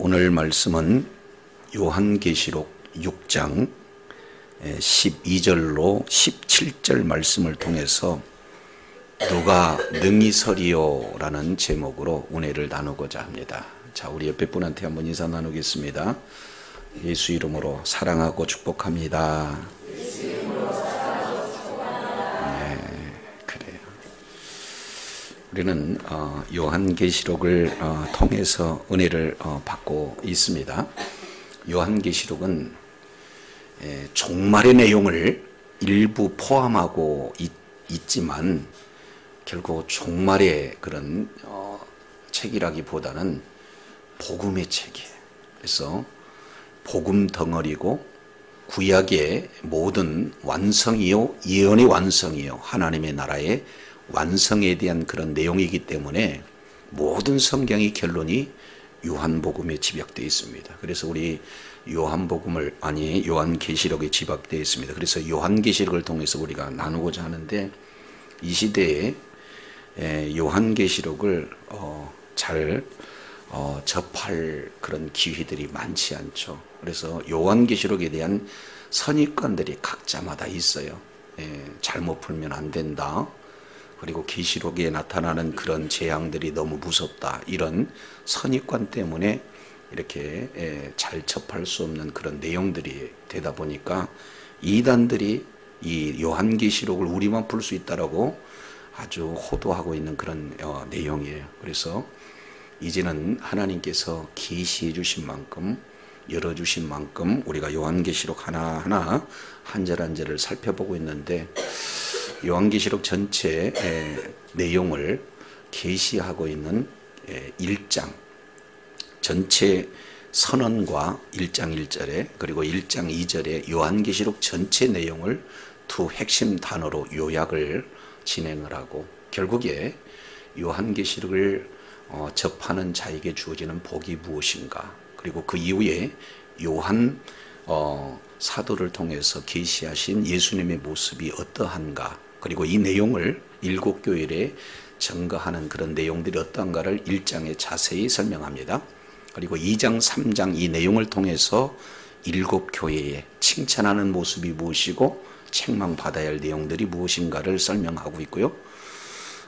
오늘 말씀은 요한계시록 6장 12절로 17절 말씀을 통해서 누가 능히 서리요 라는 제목으로 은혜를 나누고자 합니다. 자, 우리 옆에 분한테 한번 인사 나누겠습니다. 예수 이름으로 사랑하고 축복합니다. 네, 그래요. 우리는 요한계시록을 통해서 은혜를 받고 있습니다. 요한계시록은 종말의 내용을 일부 포함하고 있지만 결국 종말의 그런 책이라기보다는 복음의 책이에요. 그래서 복음 덩어리고 구약의 모든 완성이요 예언의 완성이요 하나님의 나라의 완성에 대한 그런 내용이기 때문에 모든 성경의 결론이 요한복음에 집약되어 있습니다. 그래서 우리 요한계시록에 집약되어 있습니다. 그래서 요한계시록을 통해서 우리가 나누고자 하는데 이 시대에 요한계시록을 잘 접할 그런 기회들이 많지 않죠. 그래서 요한계시록에 대한 선입관들이 각자마다 있어요. 잘못 풀면 안 된다. 그리고 계시록에 나타나는 그런 재앙들이 너무 무섭다. 이런 선입관 때문에 이렇게 잘 접할 수 없는 그런 내용들이 되다 보니까 이단들이 이 요한계시록을 우리만 풀 수 있다라고 아주 호도하고 있는 그런 내용이에요. 그래서 이제는 하나님께서 계시해 주신 만큼 열어주신 만큼 우리가 요한계시록 하나하나 한 절 한 절을 살펴보고 있는데 요한계시록 전체 내용을 계시하고 있는 1장 전체 선언과 1장 1절에 그리고 1장 2절에 요한계시록 전체 내용을 두 핵심 단어로 요약을 진행을 하고 결국에 요한계시록을 접하는 자에게 주어지는 복이 무엇인가 그리고 그 이후에 요한 사도를 통해서 계시하신 예수님의 모습이 어떠한가 그리고 이 내용을 일곱 교회에 증거하는 그런 내용들이 어떠한가를 1장에 자세히 설명합니다. 그리고 2장 3장 이 내용을 통해서 일곱 교회에 칭찬하는 모습이 무엇이고 책망받아야 할 내용들이 무엇인가를 설명하고 있고요.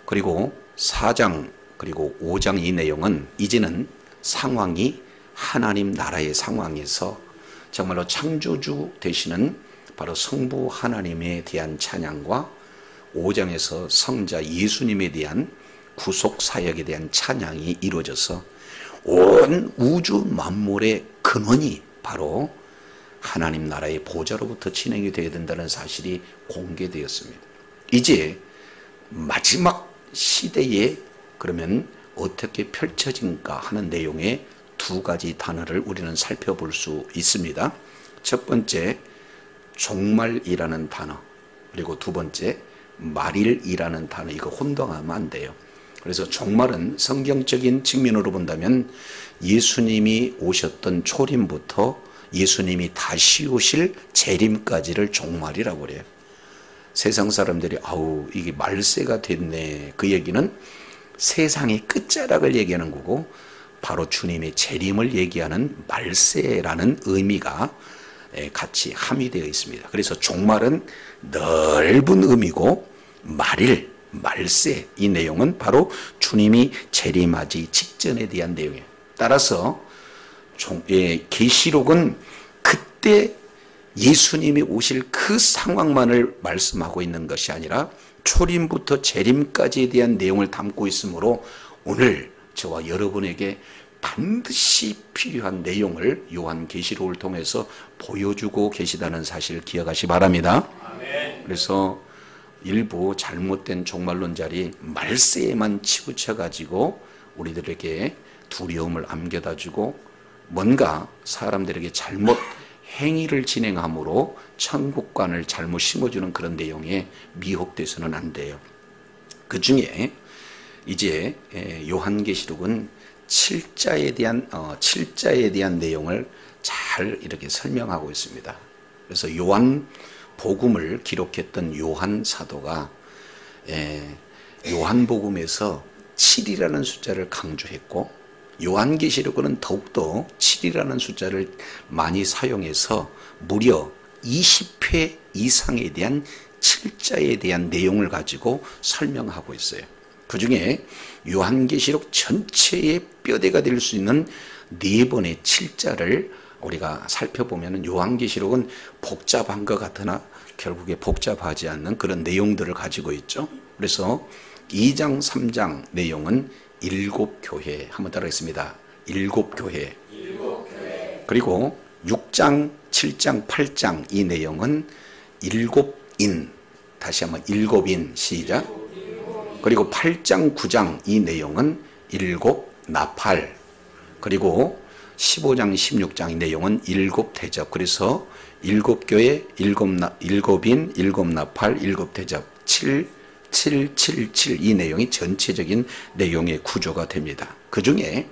그리고 4장 그리고 5장 이 내용은 이제는 상황이 하나님 나라의 상황에서 정말로 창조주 되시는 바로 성부 하나님에 대한 찬양과 5장에서 성자 예수님에 대한 구속 사역에 대한 찬양이 이루어져서 온 우주 만물의 근원이 바로 하나님 나라의 보좌로부터 진행이 되어야 된다는 사실이 공개되었습니다. 이제 마지막 시대에 그러면 어떻게 펼쳐진가 하는 내용의 두 가지 단어를 우리는 살펴볼 수 있습니다. 첫 번째 종말이라는 단어 그리고 두 번째 말일이라는 단어 이거 혼동하면 안 돼요. 그래서 종말은 성경적인 측면으로 본다면 예수님이 오셨던 초림부터 예수님이 다시 오실 재림까지를 종말이라고 그래요. 세상 사람들이 아우 이게 말세가 됐네 그 얘기는 세상의 끝자락을 얘기하는 거고 바로 주님의 재림을 얘기하는 말세라는 의미가 같이 함의되어 있습니다. 그래서 종말은 넓은 의미고 말일, 말세 이 내용은 바로 주님이 재림하기 직전에 대한 내용이에요. 따라서 계시록은 그때 예수님이 오실 그 상황만을 말씀하고 있는 것이 아니라 초림부터 재림까지에 대한 내용을 담고 있으므로 오늘 저와 여러분에게 반드시 필요한 내용을 요한계시록을 통해서 보여주고 계시다는 사실을 기억하시 바랍니다. 아멘. 그래서 일부 잘못된 종말론자리 말세에만 치우쳐가지고 우리들에게 두려움을 안겨다주고 뭔가 사람들에게 잘못 행위를 진행함으로 천국관을 잘못 심어주는 그런 내용에 미혹돼서는 안 돼요. 그 중에 이제 요한계시록은 7자에 대한 내용을 잘 이렇게 설명하고 있습니다. 그래서 요한 복음을 기록했던 요한 사도가 요한복음에서 7이라는 숫자를 강조했고 요한계시록은 더욱더 7이라는 숫자를 많이 사용해서 무려 20회 이상에 대한 7자에 대한 내용을 가지고 설명하고 있어요. 그 중에 요한계시록 전체의 뼈대가 될 수 있는 4번의 7자를 우리가 살펴보면 요한계시록은 복잡한 것 같으나 결국에 복잡하지 않는 그런 내용들을 가지고 있죠. 그래서 2장 3장 내용은 7교회, 한번 따라하겠습니다. 7교회. 그리고 6장 7장 8장 이 내용은 7인, 다시 한번 7인 시작. 그리고 8장 9장 이 내용은 7나팔. 그리고 15장 16장 이 내용은 7대접. 그래서 7교회, 7인, 7나팔, 7대접, 777 이 내용이 전체적인 내용의 구조가 됩니다. 그 중에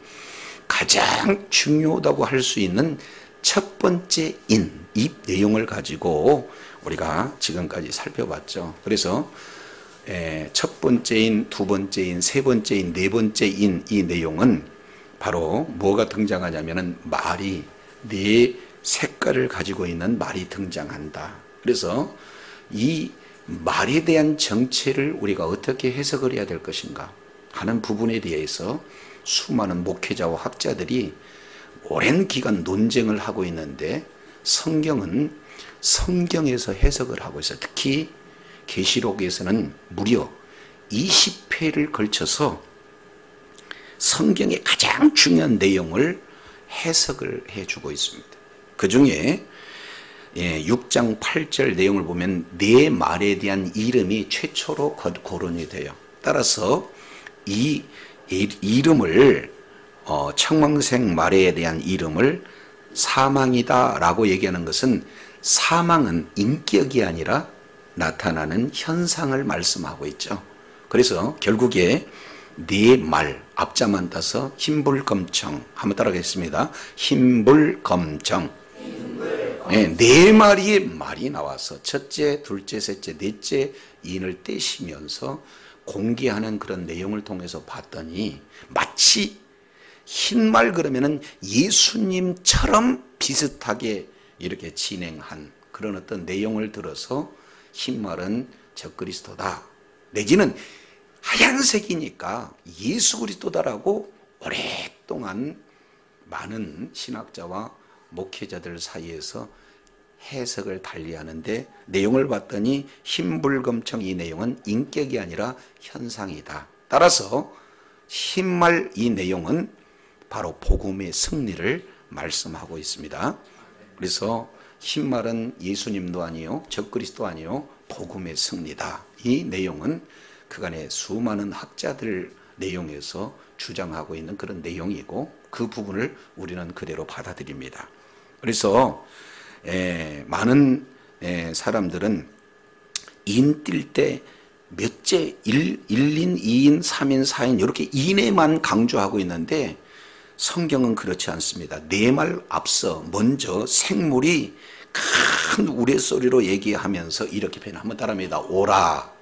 가장 중요하다고 할 수 있는 첫 번째 인, 이 내용을 가지고 우리가 지금까지 살펴봤죠. 그래서 첫 번째 인, 두 번째 인, 세 번째 인, 네 번째 인 이 내용은 바로 뭐가 등장하냐면은 말이 네 색깔을 가지고 있는 말이 등장한다. 그래서 이 말에 대한 정체를 우리가 어떻게 해석을 해야 될 것인가 하는 부분에 대해서 수많은 목회자와 학자들이 오랜 기간 논쟁을 하고 있는데 성경은 성경에서 해석을 하고 있어요. 특히 계시록에서는 무려 20회를 걸쳐서 성경의 가장 중요한 내용을 해석을 해주고 있습니다. 그 중에 6장 8절 내용을 보면 네 말에 대한 이름이 최초로 거론이 돼요. 따라서 이 이름을 청망생 말에 대한 이름을 사망이다 라고 얘기하는 것은 사망은 인격이 아니라 나타나는 현상을 말씀하고 있죠. 그래서 결국에 네 말 앞자만 따서 힘불검청, 한번 따라하겠습니다. 힘불검청. 네 마리의 말이 나와서 첫째, 둘째, 셋째, 넷째 인을 떼시면서 공개하는 그런 내용을 통해서 봤더니 마치 흰말 그러면은 예수님처럼 비슷하게 이렇게 진행한 그런 어떤 내용을 들어서 흰말은 적그리스도다, 내지는 하얀색이니까 예수 그리스도다라고 오랫동안 많은 신학자와 목회자들 사이에서 해석을 달리하는데 내용을 봤더니 흰불검청 이 내용은 인격이 아니라 현상이다. 따라서 흰말 이 내용은 바로 복음의 승리를 말씀하고 있습니다. 그래서 흰말은 예수님도 아니요 적그리스도 아니요 복음의 승리다. 이 내용은 그간의 수많은 학자들 내용에서 주장하고 있는 그런 내용이고 그 부분을 우리는 그대로 받아들입니다. 그래서 많은 사람들은 인 뛸 때 몇째 1인, 2인, 3인, 4인 이렇게 인에만 강조하고 있는데 성경은 그렇지 않습니다. 네 말 앞서 먼저 생물이 큰 우레소리로 얘기하면서 이렇게 표현 한번 따라합니다. 오라.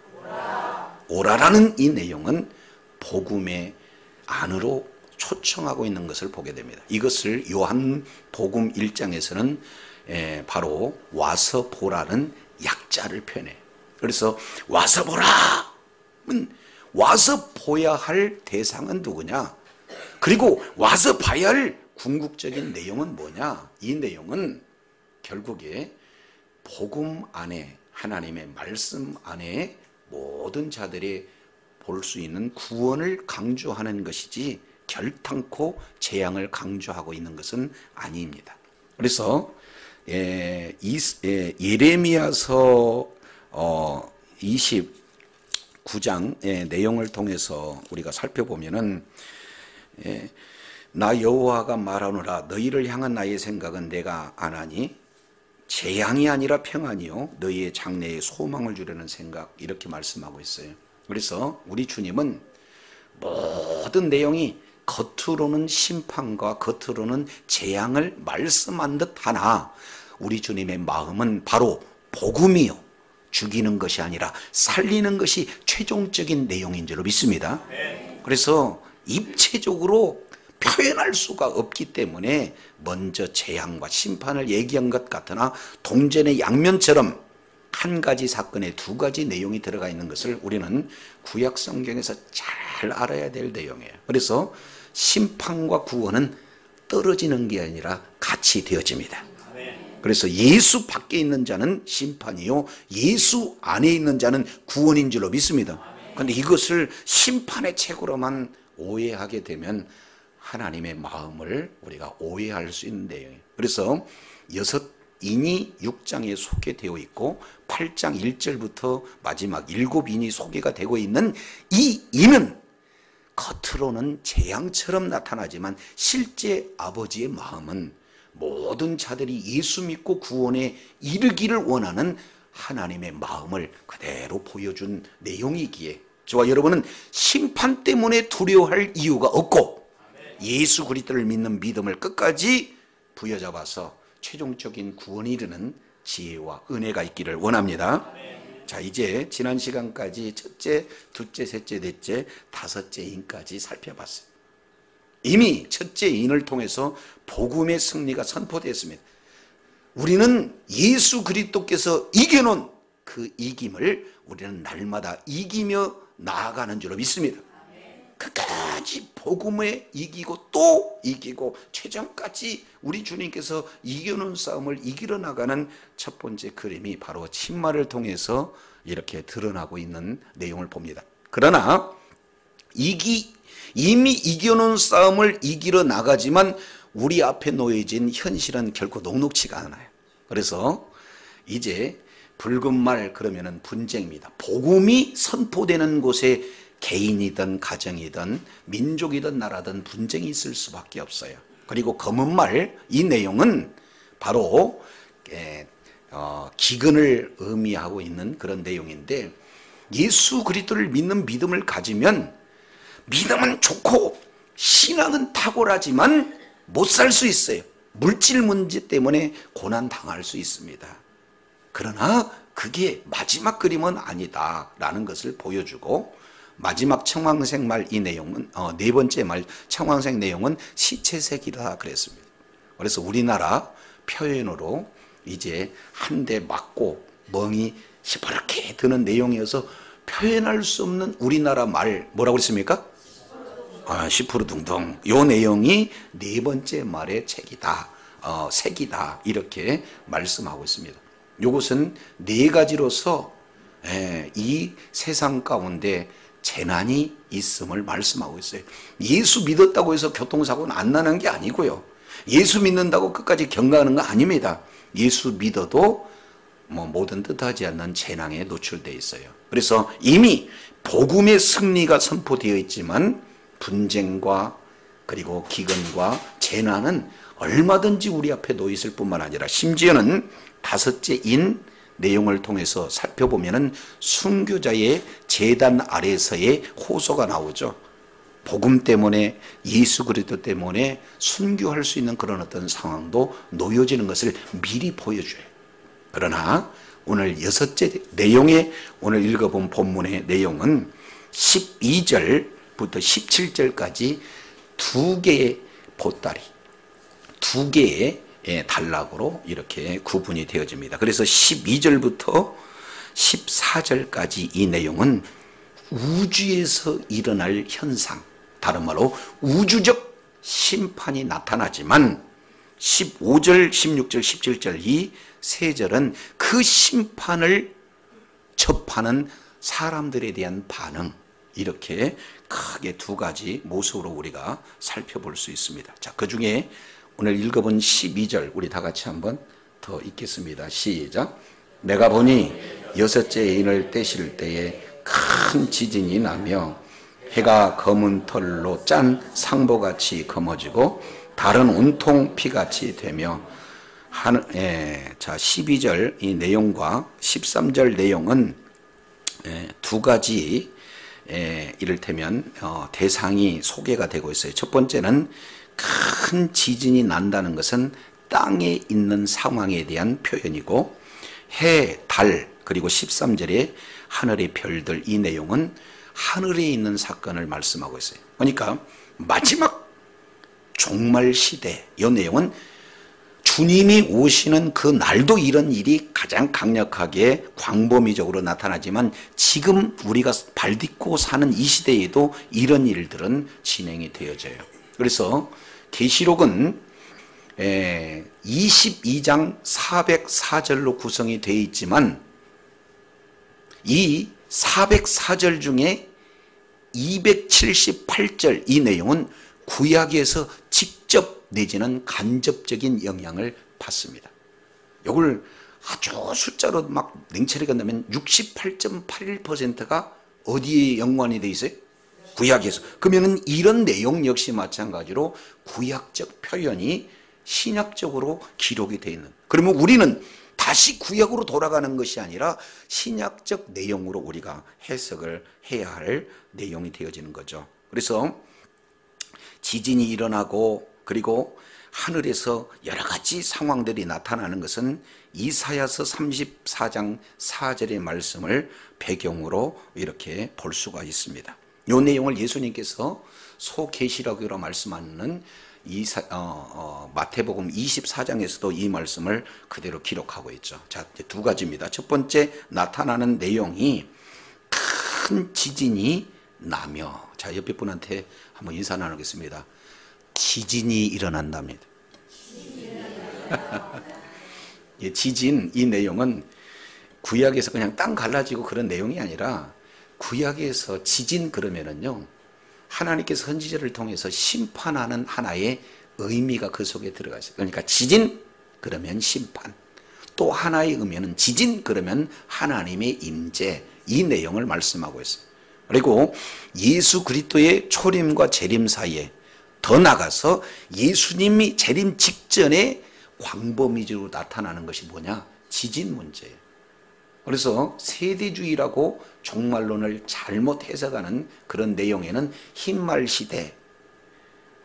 오라라는 이 내용은 복음의 안으로 초청하고 있는 것을 보게 됩니다. 이것을 요한 복음 1장에서는 바로 와서 보라는 약자를 표현해요. 그래서 와서 보라! 와서 보야 할 대상은 누구냐? 그리고 와서 봐야 할 궁극적인 내용은 뭐냐? 이 내용은 결국에 복음 안에 하나님의 말씀 안에 모든 자들이 볼 수 있는 구원을 강조하는 것이지 결탄코 재앙을 강조하고 있는 것은 아닙니다. 그래서 예레미야서 29장의 내용을 통해서 우리가 살펴보면은 나 여호와가 말하노라 너희를 향한 나의 생각은 내가 아나니 재앙이 아니라 평안이요 너희의 장래에 소망을 주려는 생각, 이렇게 말씀하고 있어요. 그래서 우리 주님은 모든 내용이 겉으로는 심판과 겉으로는 재앙을 말씀한 듯 하나 우리 주님의 마음은 바로 복음이요 죽이는 것이 아니라 살리는 것이 최종적인 내용인 줄로 믿습니다. 그래서 입체적으로 표현할 수가 없기 때문에 먼저 재앙과 심판을 얘기한 것 같으나 동전의 양면처럼 한 가지 사건에 두 가지 내용이 들어가 있는 것을 우리는 구약 성경에서 잘 알아야 될 내용이에요. 그래서 심판과 구원은 떨어지는 게 아니라 같이 되어집니다. 그래서 예수 밖에 있는 자는 심판이요, 예수 안에 있는 자는 구원인 줄로 믿습니다. 그런데 이것을 심판의 책으로만 오해하게 되면 하나님의 마음을 우리가 오해할 수 있는 내용이에요. 그래서 인이 6장에 소개되어 있고 8장 1절부터 마지막 7인이 소개가 되고 있는 이 인은 겉으로는 재앙처럼 나타나지만 실제 아버지의 마음은 모든 자들이 예수 믿고 구원에 이르기를 원하는 하나님의 마음을 그대로 보여준 내용이기에 저와 여러분은 심판 때문에 두려워할 이유가 없고 예수 그리스도를 믿는 믿음을 끝까지 부여잡아서 최종적인 구원에 이르는 지혜와 은혜가 있기를 원합니다. 자, 이제 지난 시간까지 첫째, 둘째, 셋째, 넷째, 다섯째 인까지 살펴봤어요. 이미 첫째 인을 통해서 복음의 승리가 선포되었습니다. 우리는 예수 그리스도께서 이겨놓은 그 이김을 우리는 날마다 이기며 나아가는 줄로 믿습니다. 끝까지 복음에 이기고 또 이기고 최종까지 우리 주님께서 이겨놓은 싸움을 이기러 나가는 첫 번째 그림이 바로 침마를 통해서 이렇게 드러나고 있는 내용을 봅니다. 그러나 이미 이겨놓은 싸움을 이기러 나가지만 우리 앞에 놓여진 현실은 결코 녹록치가 않아요. 그래서 이제 붉은 말 그러면은 분쟁입니다. 복음이 선포되는 곳에 개인이든 가정이든 민족이든 나라든 분쟁이 있을 수밖에 없어요. 그리고 검은 말 이 내용은 바로 기근을 의미하고 있는 그런 내용인데 예수 그리스도를 믿는 믿음을 가지면 믿음은 좋고 신앙은 탁월하지만 못 살 수 있어요. 물질 문제 때문에 고난 당할 수 있습니다. 그러나 그게 마지막 그림은 아니다라는 것을 보여주고 마지막 청황색 말 이 내용은 네 번째 말 청황색 내용은 시체색이라 그랬습니다. 그래서 우리나라 표현으로 이제 한 대 맞고 멍이 시퍼렇게 드는 내용이어서 표현할 수 없는 우리나라 말 뭐라고 그랬습니까? 시푸르둥둥. 요 내용이 네 번째 말의 책이다, 색이다 이렇게 말씀하고 있습니다. 요것은 네 가지로서 이 세상 가운데 재난이 있음을 말씀하고 있어요. 예수 믿었다고 해서 교통사고는 안 나는 게 아니고요. 예수 믿는다고 끝까지 경가하는 거 아닙니다. 예수 믿어도 모든 뜻하지 않는 재난에 노출되어 있어요. 그래서 이미 복음의 승리가 선포되어 있지만 분쟁과 그리고 기근과 재난은 얼마든지 우리 앞에 놓여 있을 뿐만 아니라 심지어는 다섯째 인 내용을 통해서 살펴보면은 순교자의 제단 아래서의 호소가 나오죠. 복음 때문에 예수 그리스도 때문에 순교할 수 있는 그런 어떤 상황도 놓여지는 것을 미리 보여줘요. 그러나 오늘 여섯째 내용에 오늘 읽어본 본문의 내용은 12절부터 17절까지 두 개의 보따리, 두 개의 단락으로 이렇게 구분이 되어집니다. 그래서 12절부터 14절까지 이 내용은 우주에서 일어날 현상, 다른 말로 우주적 심판이 나타나지만 15절, 16절, 17절 이 세 절은 그 심판을 접하는 사람들에 대한 반응, 이렇게 크게 두 가지 모습으로 우리가 살펴볼 수 있습니다. 자, 그 중에 오늘 읽어본 12절 우리 다 같이 한번 더 읽겠습니다. 시작. 내가 보니 여섯째 인을 떼실 때에 큰 지진이 나며 해가 검은 털로 짠 상보같이 검어지고 달은 온통 피같이 되며 자 12절 이 내용과 13절 내용은 두 가지 이를테면 대상이 소개가 되고 있어요. 첫 번째는 큰 지진이 난다는 것은 땅에 있는 상황에 대한 표현이고 해, 달 그리고 13절에 하늘의 별들 이 내용은 하늘에 있는 사건을 말씀하고 있어요. 그러니까 마지막 종말 시대. 이 내용은 주님이 오시는 그 날도 이런 일이 가장 강력하게 광범위적으로 나타나지만 지금 우리가 발딛고 사는 이 시대에도 이런 일들은 진행이 되어져요. 그래서 계시록은 22장 404절로 구성이 되어 있지만 이 404절 중에 278절 이 내용은 구약에서 직접 내지는 간접적인 영향을 받습니다. 이걸 아주 숫자로 막 냉철히 간다면 68.81%가 어디에 연관이 되어 있어요? 구약에서. 그러면 이런 내용 역시 마찬가지로 구약적 표현이 신약적으로 기록이 되어 있는. 그러면 우리는 다시 구약으로 돌아가는 것이 아니라 신약적 내용으로 우리가 해석을 해야 할 내용이 되어지는 거죠. 그래서 지진이 일어나고 그리고 하늘에서 여러 가지 상황들이 나타나는 것은 이사야서 34장 4절의 말씀을 배경으로 이렇게 볼 수가 있습니다. 이 내용을 예수님께서 소계시록으로 말씀하는 마태복음 24장에서도 이 말씀을 그대로 기록하고 있죠. 자, 이제 두 가지입니다. 첫 번째 나타나는 내용이 큰 지진이 나며, 자, 옆에 분한테 한번 인사 나누겠습니다. 지진이 일어난답니다. 예, 지진, 이 내용은 구약에서 그냥 땅 갈라지고 그런 내용이 아니라 구약에서 지진 그러면은요, 하나님께서 선지자를 통해서 심판하는 하나의 의미가 그 속에 들어가 있어요. 그러니까 지진 그러면 심판, 또 하나의 의미는 지진 그러면 하나님의 임재, 이 내용을 말씀하고 있어요. 그리고 예수 그리스도의 초림과 재림 사이에 더 나가서 예수님이 재림 직전에 광범위적으로 나타나는 것이 뭐냐? 지진 문제예요. 그래서 세대주의라고 종말론을 잘못 해석하는 그런 내용에는 흰말 시대,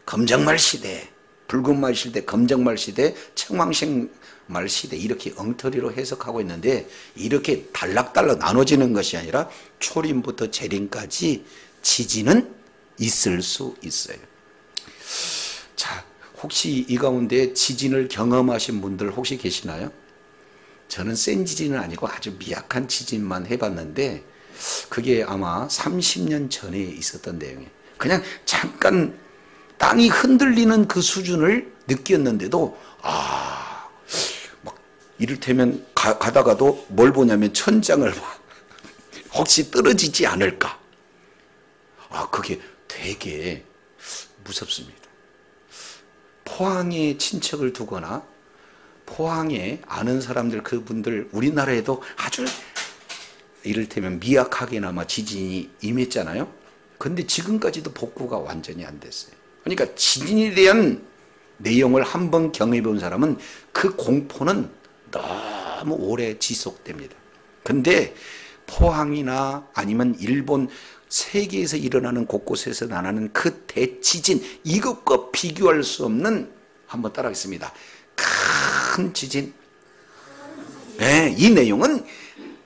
검정말 시대, 붉은말 시대, 검정말 시대, 청황색말 시대 이렇게 엉터리로 해석하고 있는데 이렇게 단락단락 나눠지는 것이 아니라 초림부터 재림까지 지진은 있을 수 있어요. 자, 혹시 이 가운데 지진을 경험하신 분들 혹시 계시나요? 저는 센 지진은 아니고 아주 미약한 지진만 해봤는데 그게 아마 30년 전에 있었던 내용이에요. 그냥 잠깐 땅이 흔들리는 그 수준을 느꼈는데도 막 이를테면 가다가도 뭘 보냐면 천장을 혹시 떨어지지 않을까. 그게 되게 무섭습니다. 포항에 친척을 두거나 포항에 아는 사람들, 그분들, 우리나라에도 아주 이를테면 미약하게나마 지진이 임했잖아요. 근데 지금까지도 복구가 완전히 안 됐어요. 그러니까 지진에 대한 내용을 한번 경험해 본 사람은 그 공포는 너무 오래 지속됩니다. 근데 포항이나 아니면 일본, 세계에서 일어나는 곳곳에서 나는 그 대지진, 이것과 비교할 수 없는, 한번 따라하겠습니다. 큰 지진. 네, 이 내용은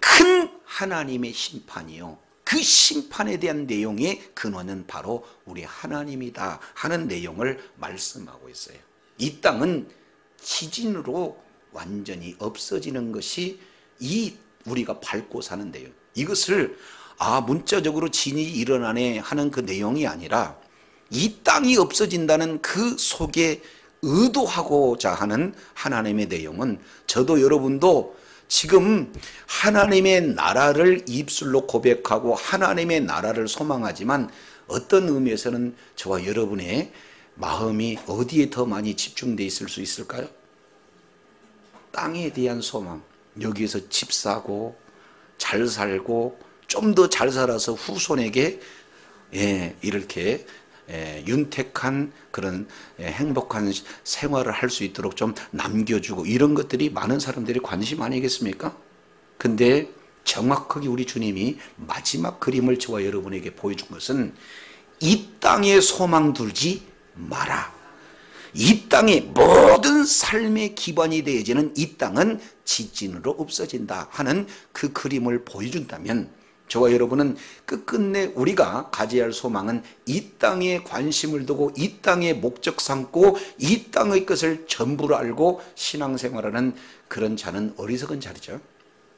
큰 하나님의 심판이요. 그 심판에 대한 내용의 근원은 바로 우리 하나님이다 하는 내용을 말씀하고 있어요. 이 땅은 지진으로 완전히 없어지는 것이 이 우리가 밟고 사는 내용. 이것을 문자적으로 진이 일어나네 하는 그 내용이 아니라 이 땅이 없어진다는 그 속에 의도하고자 하는 하나님의 내용은, 저도 여러분도 지금 하나님의 나라를 입술로 고백하고 하나님의 나라를 소망하지만 어떤 의미에서는 저와 여러분의 마음이 어디에 더 많이 집중되어 있을 수 있을까요? 땅에 대한 소망. 여기에서 집 사고 잘 살고 좀 더 잘 살아서 후손에게 이렇게 윤택한 그런 행복한 생활을 할 수 있도록 좀 남겨주고, 이런 것들이 많은 사람들이 관심 아니겠습니까? 근데 정확하게 우리 주님이 마지막 그림을 저와 여러분에게 보여준 것은 이 땅에 소망 두지 마라. 이 땅의 모든 삶의 기반이 되어지는 이 땅은 지진으로 없어진다 하는 그 그림을 보여준다면, 저와 여러분은 끝끝내 우리가 가져야 할 소망은 이 땅에 관심을 두고 이 땅에 목적 삼고 이 땅의 것을 전부로 알고 신앙생활하는 그런 자는 어리석은 자리죠.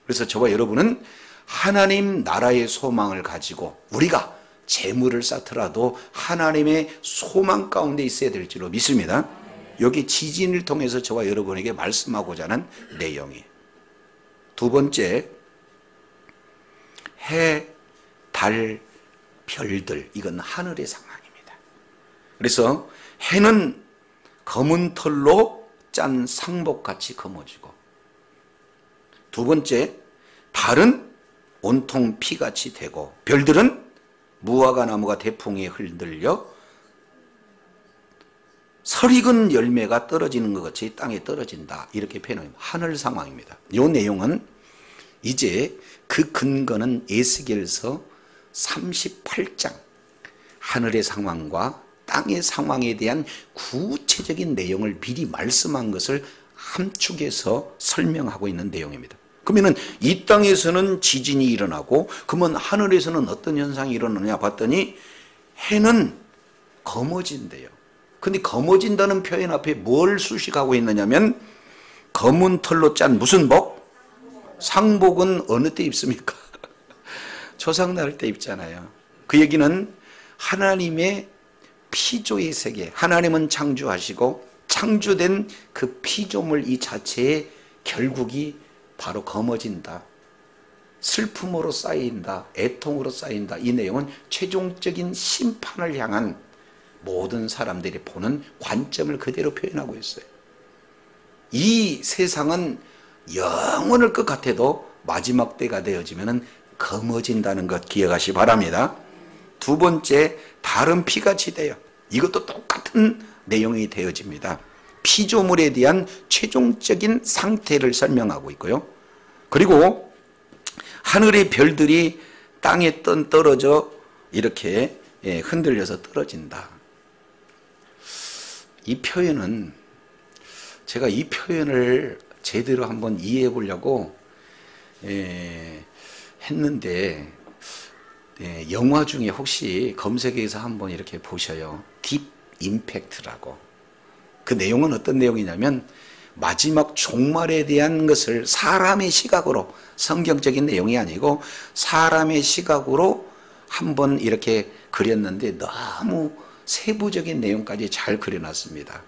그래서 저와 여러분은 하나님 나라의 소망을 가지고 우리가 재물을 쌓더라도 하나님의 소망 가운데 있어야 될 줄로 믿습니다. 여기 지진을 통해서 저와 여러분에게 말씀하고자 하는 내용이에요. 두 번째, 해, 달, 별들, 이건 하늘의 상황입니다. 그래서 해는 검은 털로 짠 상복같이 검어지고, 두 번째, 달은 온통 피같이 되고, 별들은 무화과 나무가 대풍에 흔들려 설익은 열매가 떨어지는 것 같이 땅에 떨어진다, 이렇게 표현합니다. 하늘 상황입니다. 이 내용은 이제 그 근거는 에스겔서 38장 하늘의 상황과 땅의 상황에 대한 구체적인 내용을 미리 말씀한 것을 함축해서 설명하고 있는 내용입니다. 그러면 이 땅에서는 지진이 일어나고 그러면 하늘에서는 어떤 현상이 일어나느냐 봤더니 해는 검어진대요. 근데 검어진다는 표현 앞에 뭘 수식하고 있느냐면 검은 털로 짠 무슨 복? 상복은 어느 때 입습니까? 초상날 때 입잖아요. 그 얘기는 하나님의 피조의 세계, 하나님은 창조하시고 창조된 그 피조물 이 자체의 결국이 바로 검어진다, 슬픔으로 쌓인다, 애통으로 쌓인다. 이 내용은 최종적인 심판을 향한 모든 사람들이 보는 관점을 그대로 표현하고 있어요. 이 세상은 영원할 것 같아도 마지막 때가 되어지면 검어진다는 것 기억하시 바랍니다. 두 번째, 달은 피같이 돼요. 이것도 똑같은 내용이 되어집니다. 피조물에 대한 최종적인 상태를 설명하고 있고요. 그리고 하늘의 별들이 땅에 떨어져 이렇게 흔들려서 떨어진다. 이 표현은 제가 이 표현을 제대로 한번 이해해 보려고 했는데 영화 중에 혹시 검색해서 한번 이렇게 보셔요. 딥 임팩트라고. 그 내용은 어떤 내용이냐면 마지막 종말에 대한 것을 사람의 시각으로, 성경적인 내용이 아니고 사람의 시각으로 한번 이렇게 그렸는데 너무 세부적인 내용까지 잘 그려놨습니다.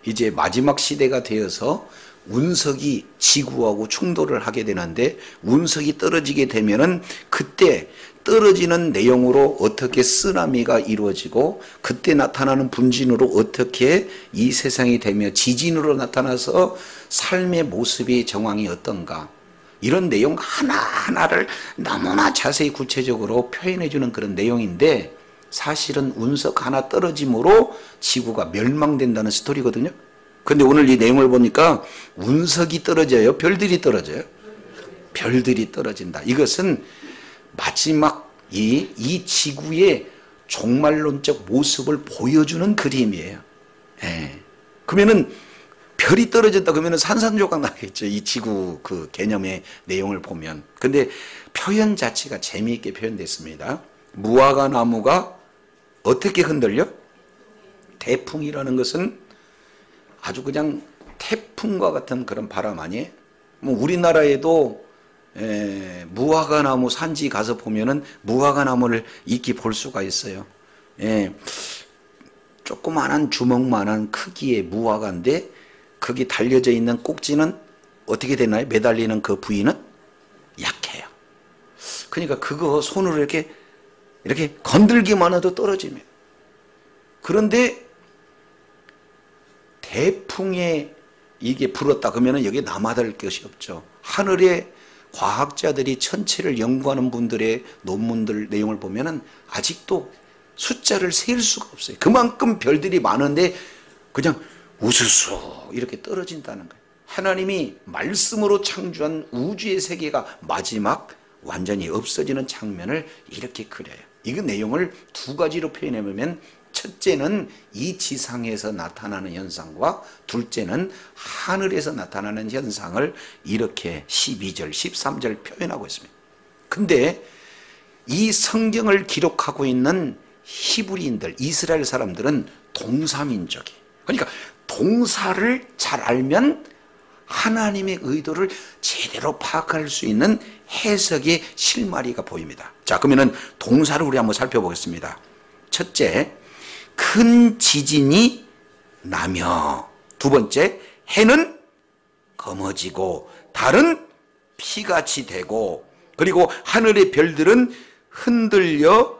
이제 마지막 시대가 되어서 운석이 지구하고 충돌을 하게 되는데 운석이 떨어지게 되면은 그때 떨어지는 내용으로 어떻게 쓰나미가 이루어지고 그때 나타나는 분진으로 어떻게 이 세상이 되며 지진으로 나타나서 삶의 모습이 정황이 어떤가, 이런 내용 하나하나를 너무나 자세히 구체적으로 표현해 주는 그런 내용인데 사실은 운석 하나 떨어짐으로 지구가 멸망된다는 스토리거든요. 근데 오늘 이 내용을 보니까 운석이 떨어져요? 별들이 떨어져요? 별들이 떨어진다. 이것은 마지막 이 지구의 종말론적 모습을 보여주는 그림이에요. 그러면은 별이 떨어졌다 그러면은 산산조각 나겠죠. 이 지구 그 개념의 내용을 보면. 근데 표현 자체가 재미있게 표현됐습니다. 무화과 나무가 어떻게 흔들려? 태풍이라는 것은 아주 그냥 태풍과 같은 그런 바람 아니에요? 뭐 우리나라에도 무화과 나무 산지 가서 보면은 무화과 나무를 익히 볼 수가 있어요. 조그만한 주먹만한 크기의 무화과인데 거기 달려져 있는 꼭지는 어떻게 되나요? 매달리는 그 부위는 약해요. 그러니까 그거 손으로 이렇게 건들기만 해도 떨어지면. 그런데 태풍에 이게 불었다 그러면 여기 남아들 것이 없죠. 하늘에 과학자들이 천체를 연구하는 분들의 논문들 내용을 보면은 아직도 숫자를 셀 수가 없어요. 그만큼 별들이 많은데 그냥 우수수 이렇게 떨어진다는 거예요. 하나님이 말씀으로 창조한 우주의 세계가 마지막 완전히 없어지는 장면을 이렇게 그려요. 이 내용을 두 가지로 표현해보면 첫째는 이 지상에서 나타나는 현상과 둘째는 하늘에서 나타나는 현상을 이렇게 12절, 13절 표현하고 있습니다. 근데 이 성경을 기록하고 있는 히브리인들, 이스라엘 사람들은 동사민족이. 그러니까 동사를 잘 알면 하나님의 의도를 제대로 파악할 수 있는 해석의 실마리가 보입니다. 자, 그러면은 동사를 우리 한번 살펴보겠습니다. 첫째, 큰 지진이 나며. 두 번째, 해는 검어지고 달은 피같이 되고, 그리고 하늘의 별들은 흔들려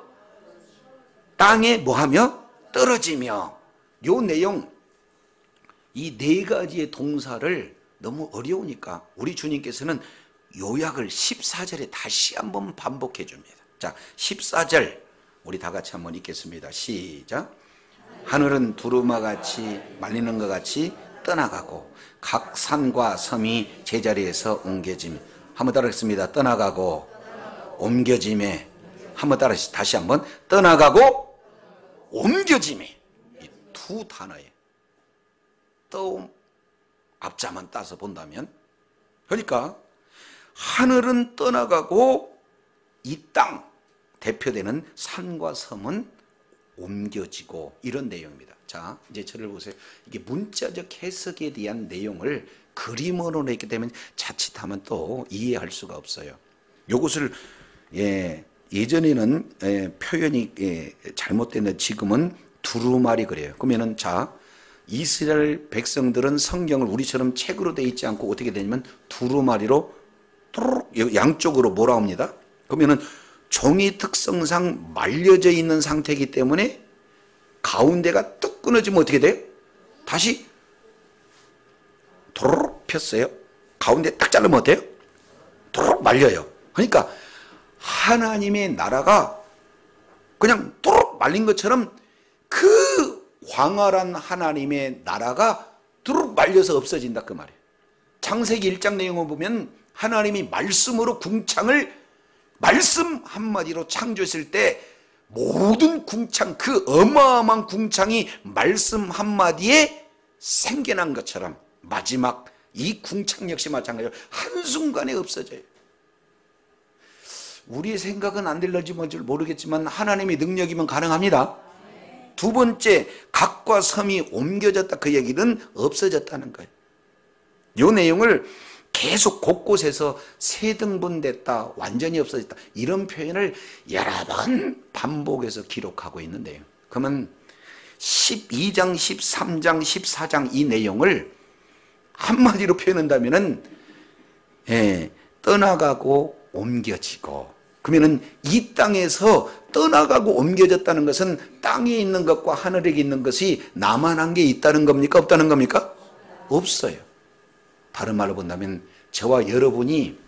땅에 뭐하며 떨어지며. 요 내용, 이 네 가지의 동사를 너무 어려우니까 우리 주님께서는 요약을 14절에 다시 한번 반복해 줍니다. 자, 14절 우리 다 같이 한번 읽겠습니다. 시작. 하늘은 두루마같이 말리는 것 같이 떠나가고 각 산과 섬이 제자리에서 옮겨짐. 한번 따라하겠습니다. 떠나가고 옮겨짐에. 한번 따라하시. 다시 한번. 떠나가고 옮겨짐에. 이 두 단어에 또 앞자만 따서 본다면, 그러니까 하늘은 떠나가고 이 땅 대표되는 산과 섬은 옮겨지고, 이런 내용입니다. 자, 이제 저를 보세요. 이게 문자적 해석에 대한 내용을 그림으로 냈기 때문에 자칫하면 또 이해할 수가 없어요. 요것을 예전에는 표현이 잘못됐는데 지금은 두루마리 그래요. 그러면은 자, 이스라엘 백성들은 성경을 우리처럼 책으로 돼 있지 않고 어떻게 되냐면 두루마리로 뚜루룩 양쪽으로 몰아옵니다. 그러면은 종이 특성상 말려져 있는 상태이기 때문에 가운데가 뚝 끊어지면 어떻게 돼요? 다시 도로록 폈어요. 가운데 딱 자르면 어때요? 도로록 말려요. 그러니까 하나님의 나라가 그냥 도로록 말린 것처럼 그 광활한 하나님의 나라가 도로록 말려서 없어진다 그 말이에요. 창세기 1장 내용을 보면 하나님이 말씀으로 궁창을 말씀 한마디로 창조했을 때 모든 궁창, 그 어마어마한 궁창이 말씀 한마디에 생겨난 것처럼 마지막 이 궁창 역시 마찬가지로 한순간에 없어져요. 우리의 생각은 안 될지 모르겠지만 하나님의 능력이면 가능합니다. 두 번째, 각과 섬이 옮겨졌다, 그 얘기는 없어졌다는 거예요. 이 내용을 계속 곳곳에서 세 등분됐다, 완전히 없어졌다, 이런 표현을 여러 번 반복해서 기록하고 있는데요. 그러면 12장, 13장, 14장 이 내용을 한마디로 표현한다면은 떠나가고 옮겨지고. 그러면은 이 땅에서 떠나가고 옮겨졌다는 것은 땅에 있는 것과 하늘에 있는 것이 나만한 게 있다는 겁니까? 없다는 겁니까? 없어요. 다른 말로 본다면 저와 여러분이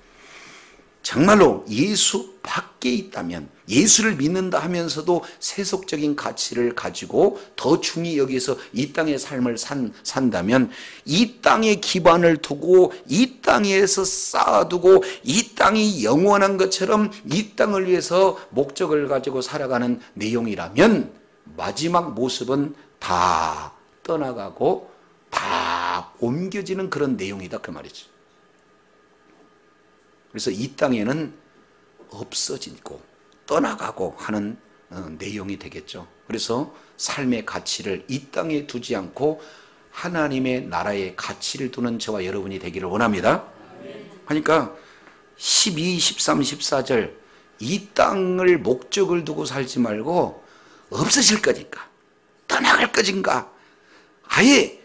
정말로 예수 밖에 있다면, 예수를 믿는다 하면서도 세속적인 가치를 가지고 더 중히 여기서 이 땅의 삶을 산다면, 이 땅에 기반을 두고 이 땅에서 쌓아두고 이 땅이 영원한 것처럼 이 땅을 위해서 목적을 가지고 살아가는 내용이라면 마지막 모습은 다 떠나가고 다 옮겨지는 그런 내용이다 그 말이죠. 그래서 이 땅에는 없어지고 떠나가고 하는 내용이 되겠죠. 그래서 삶의 가치를 이 땅에 두지 않고 하나님의 나라의 가치를 두는 저와 여러분이 되기를 원합니다. 그러니까 12, 13, 14절 이 땅을 목적을 두고 살지 말고 없어질 거니까, 떠나갈 것인가, 아예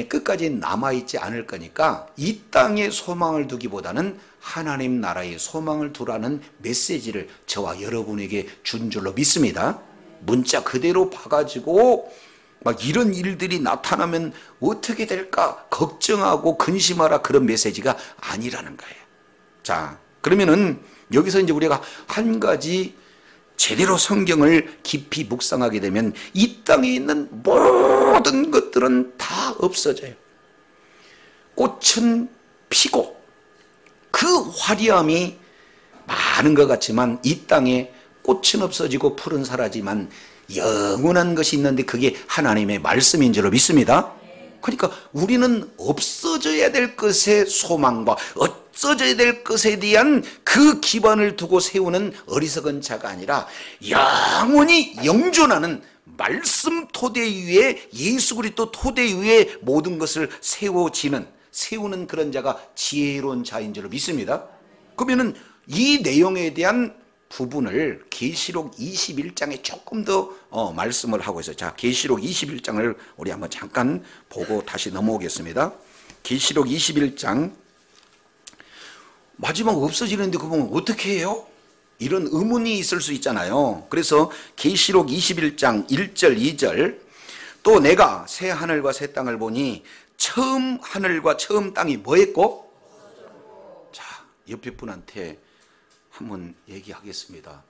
끝까지 남아있지 않을 거니까 이 땅에 소망을 두기보다는 하나님 나라의 소망을 두라는 메시지를 저와 여러분에게 준 줄로 믿습니다. 문자 그대로 봐가지고 막 이런 일들이 나타나면 어떻게 될까 걱정하고 근심하라, 그런 메시지가 아니라는 거예요. 자, 그러면은 여기서 이제 우리가 한 가지 제대로 성경을 깊이 묵상하게 되면 이 땅에 있는 모든 것들은 다 없어져요. 꽃은 피고 그 화려함이 많은 것 같지만 이 땅에 꽃은 없어지고 풀은 사라지만 영원한 것이 있는데 그게 하나님의 말씀인 줄로 믿습니다. 그러니까 우리는 없어져야 될 것에 소망과 없어져야 될 것에 대한 그 기반을 두고 세우는 어리석은 자가 아니라 영원히 영존하는 말씀 토대 위에, 예수 그리스도 토대 위에 모든 것을 세우는 그런 자가 지혜로운 자인 줄로 믿습니다. 그러면은 이 내용에 대한 부분을 계시록 21장에 조금 더 말씀을 하고 있어요. 자, 계시록 21장을 우리 한번 잠깐 보고 다시 넘어오겠습니다. 계시록 21장 마지막 없어지는데 그 보면 어떻게 해요? 이런 의문이 있을 수 있잖아요. 그래서 계시록 21장 1절 2절 또 내가 새 하늘과 새 땅을 보니 처음 하늘과 처음 땅이 뭐했고? 자, 옆에 분한테 한번 얘기하겠습니다.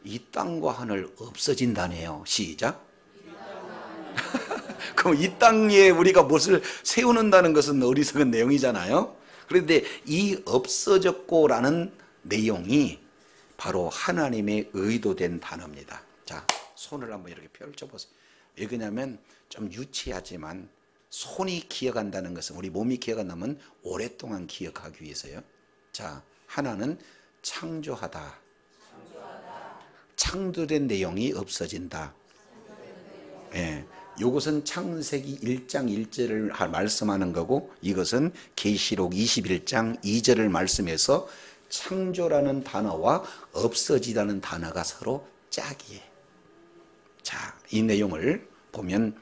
이 땅과 하늘 없어진다네요. 시작. 그럼 이 땅에 우리가 무엇을 세우는다는 것은 어리석은 내용이잖아요. 그런데 이 없어졌고라는 내용이 바로 하나님의 의도된 단어입니다. 자, 손을 한번 이렇게 펼쳐보세요. 왜 그러냐면 좀 유치하지만 손이 기억한다는 것은, 우리 몸이 기억한다면 오랫동안 기억하기 위해서요. 자, 하나는 창조하다. 창조된 내용이 없어진다. 예, 이것은 창세기 1장 1절을 말씀하는 거고, 이것은 계시록 21장 2절을 말씀해서 창조라는 단어와 없어지다는 단어가 서로 짝이에요. 자, 이 내용을 보면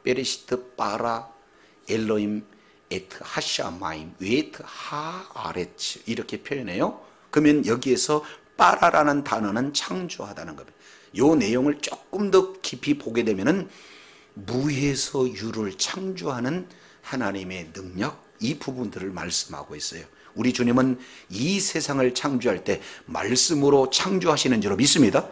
베레시트 바라 엘로임 에트 하샤마임 웨트 하아레츠 이렇게 표현해요. 그러면 여기에서 바라라는 단어는 창조하다는 겁니다. 이 내용을 조금 더 깊이 보게 되면은 무에서 유를 창조하는 하나님의 능력, 이 부분들을 말씀하고 있어요. 우리 주님은 이 세상을 창조할 때 말씀으로 창조하시는 줄로 믿습니다.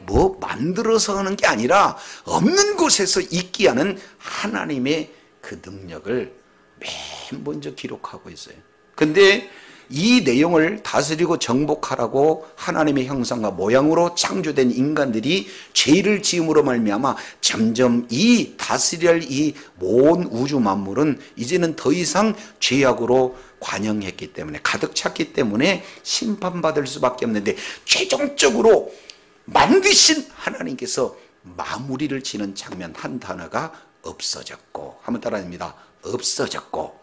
뭐 만들어서 하는 게 아니라 없는 곳에서 있게 하는 하나님의 그 능력을 맨 먼저 기록하고 있어요. 근데 이 내용을 다스리고 정복하라고 하나님의 형상과 모양으로 창조된 인간들이 죄를 지음으로 말미암아 점점 이 다스릴 이 온 우주 만물은 이제는 더 이상 죄악으로 관영했기 때문에, 가득 찼기 때문에 심판받을 수밖에 없는데, 최종적으로 만드신 하나님께서 마무리를 지는 장면 한 단어가 없어졌고, 한번 따라합니다. 없어졌고.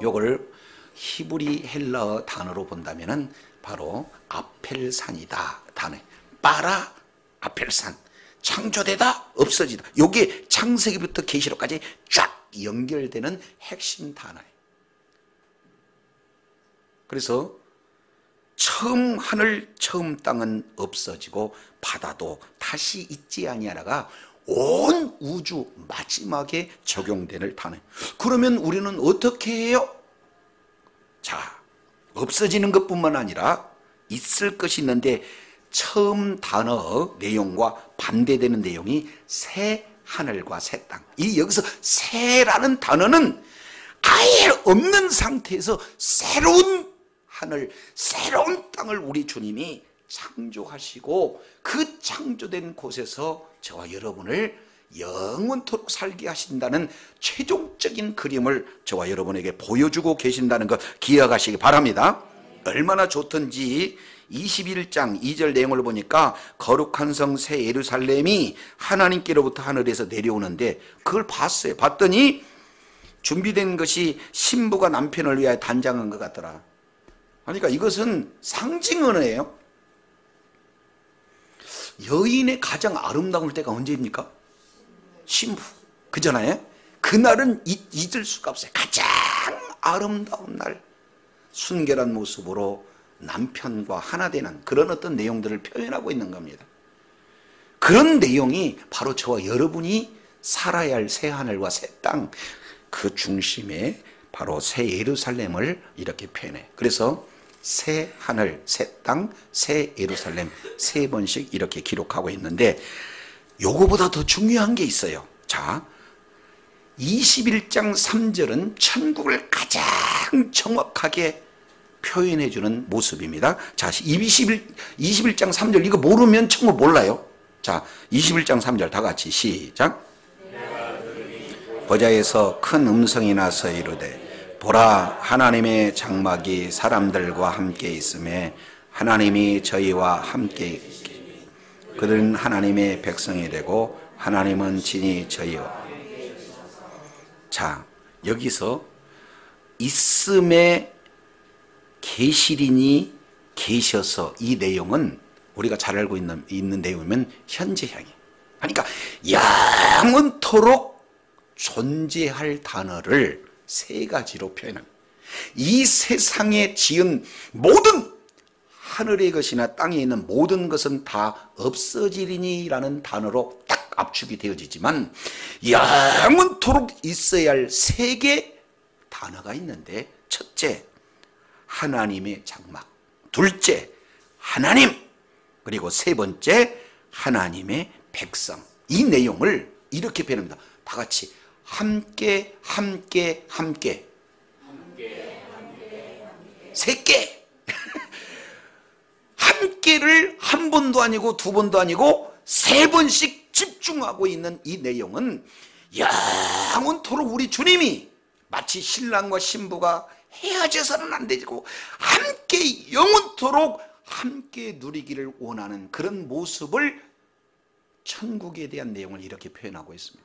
요걸 히브리 헬라어 단어로 본다면은 바로 아펠산이다. 단어. 빠라 아펠산. 창조되다, 없어지다. 요게 창세기부터 계시록까지 쫙 연결되는 핵심 단어예요. 그래서 처음 하늘 처음 땅은 없어지고 바다도 다시 있지 아니하라가 온 우주 마지막에 적용되는 단어예요. 그러면 우리는 어떻게 해요? 자, 없어지는 것뿐만 아니라 있을 것이 있는데 처음 단어 내용과 반대되는 내용이 새 하늘과 새 땅. 이 여기서 새라는 단어는 아예 없는 상태에서 새로운 하늘, 새로운 땅을 우리 주님이 창조하시고 그 창조된 곳에서 저와 여러분을 영원토록 살게 하신다는 최종적인 그림을 저와 여러분에게 보여주고 계신다는 것 기억하시기 바랍니다. 얼마나 좋던지 21장 2절 내용을 보니까 거룩한 성 새 예루살렘이 하나님께로부터 하늘에서 내려오는데 그걸 봤어요. 봤더니 준비된 것이 신부가 남편을 위하여 단장한 것 같더라. 그러니까 이것은 상징 언어예요. 여인의 가장 아름다울 때가 언제입니까? 신부. 그잖아요. 그날은 잊을 수가 없어요. 가장 아름다운 날, 순결한 모습으로 남편과 하나 되는 그런 어떤 내용들을 표현하고 있는 겁니다. 그런 내용이 바로 저와 여러분이 살아야 할 새 하늘과 새 땅, 그 중심에 바로 새 예루살렘을 이렇게 표현해. 그래서 새 하늘, 새 땅, 새 예루살렘 세 번씩 이렇게 기록하고 있는데, 요거보다 더 중요한 게 있어요. 자, 21장 3절은 천국을 가장 정확하게 표현해주는 모습입니다. 자, 21장 3절 이거 모르면 천국 몰라요. 자, 21장 3절 다 같이 시작. 보좌에서 큰 음성이 나서 이르되 보라, 하나님의 장막이 사람들과 함께 있음에 하나님이 저희와 함께 있기. 그들은 하나님의 백성이 되고 하나님은 진히 저희와. 자, 여기서 있음에 계시리니 계셔서, 이 내용은 우리가 잘 알고 있는 내용이면 현재형이에요. 그러니까 영원토록 존재할 단어를 세 가지로 표현합니다. 이 세상에 지은 모든 하늘의 것이나 땅에 있는 모든 것은 다 없어지리니 라는 단어로 딱 압축이 되어지지만 영원토록 있어야 할 세 개 단어가 있는데, 첫째 하나님의 장막, 둘째 하나님, 그리고 세 번째 하나님의 백성. 이 내용을 이렇게 표현합니다. 다 같이 함께 함께 함께 세 개. 함께를 한 번도 아니고 두 번도 아니고 세 번씩 집중하고 있는 이 내용은 영원토록 우리 주님이 마치 신랑과 신부가 헤어져서는 안 되고 함께 영원토록 함께 누리기를 원하는 그런 모습을, 천국에 대한 내용을 이렇게 표현하고 있습니다.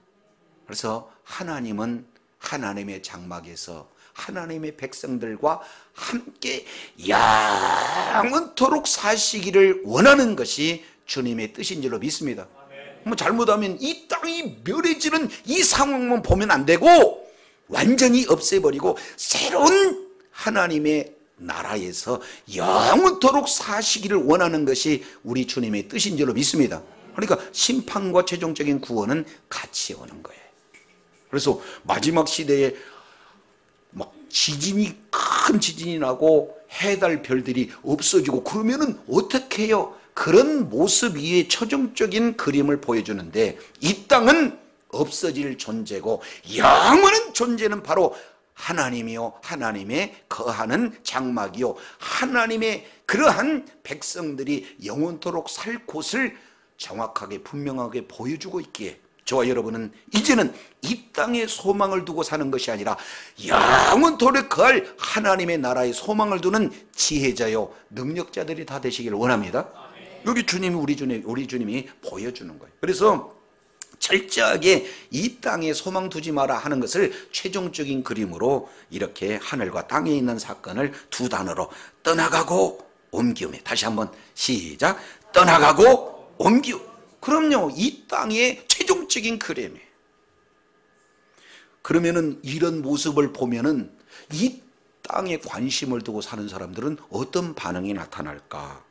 그래서 하나님은 하나님의 장막에서 하나님의 백성들과 함께 영원토록 사시기를 원하는 것이 주님의 뜻인 줄로 믿습니다. 잘못하면 이 땅이 멸해지는 이 상황만 보면 안 되고 완전히 없애버리고 새로운 하나님의 나라에서 영원토록 사시기를 원하는 것이 우리 주님의 뜻인 줄로 믿습니다. 그러니까 심판과 최종적인 구원은 같이 오는 거예요. 그래서 마지막 시대에 막 큰 지진이 나고 해달 별들이 없어지고 그러면은 어떻게 해요? 그런 모습 위에 최종적인 그림을 보여주는데, 이 땅은 없어질 존재고 영원한 존재는 바로 하나님이요, 하나님의 거하는 장막이요, 하나님의 그러한 백성들이 영원토록 살 곳을 정확하게 분명하게 보여주고 있기에 저와 여러분은 이제는 이 땅에 소망을 두고 사는 것이 아니라 영원토록 거할 하나님의 나라에 소망을 두는 지혜자요 능력자들이 다 되시기를 원합니다. 여기 주님이 우리 주님이 보여주는 거예요. 그래서 철저하게 이 땅에 소망 두지 마라 하는 것을 최종적인 그림으로 이렇게 하늘과 땅에 있는 사건을 두 단어로 떠나가고 옮기우며, 다시 한번 시작, 떠나가고 옮기우. 그럼요, 이 땅의 최종적인 그림이에요. 그러면은 이런 모습을 보면은 이 땅에 관심을 두고 사는 사람들은 어떤 반응이 나타날까?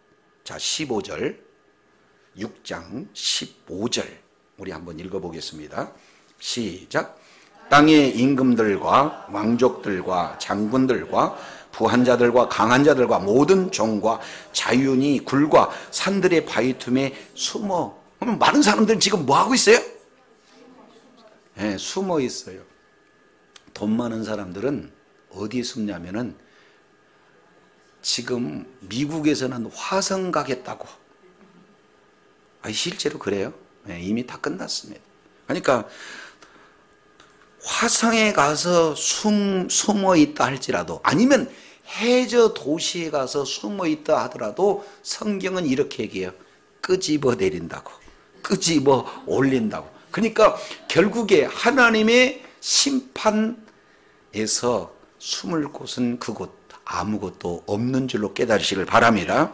자, 15절, 6장 15절 우리 한번 읽어보겠습니다. 시작. 땅의 임금들과 왕족들과 장군들과 부한 자들과 강한 자들과 모든 종과 자유인이 굴과 산들의 바위 틈에 숨어. 그럼 많은 사람들은 지금 뭐 하고 있어요? 네, 숨어 있어요. 돈 많은 사람들은 어디에 숨냐면은 지금 미국에서는 화성 가겠다고. 실제로 그래요. 네, 이미 다 끝났습니다. 그러니까 화성에 가서 숨어 있다 할지라도, 아니면 해저 도시에 가서 숨어 있다 하더라도 성경은 이렇게 얘기해요. 끄집어 내린다고, 끄집어 올린다고. 그러니까 결국에 하나님의 심판에서 숨을 곳은 그곳 아무것도 없는 줄로 깨달으시길 바랍니다.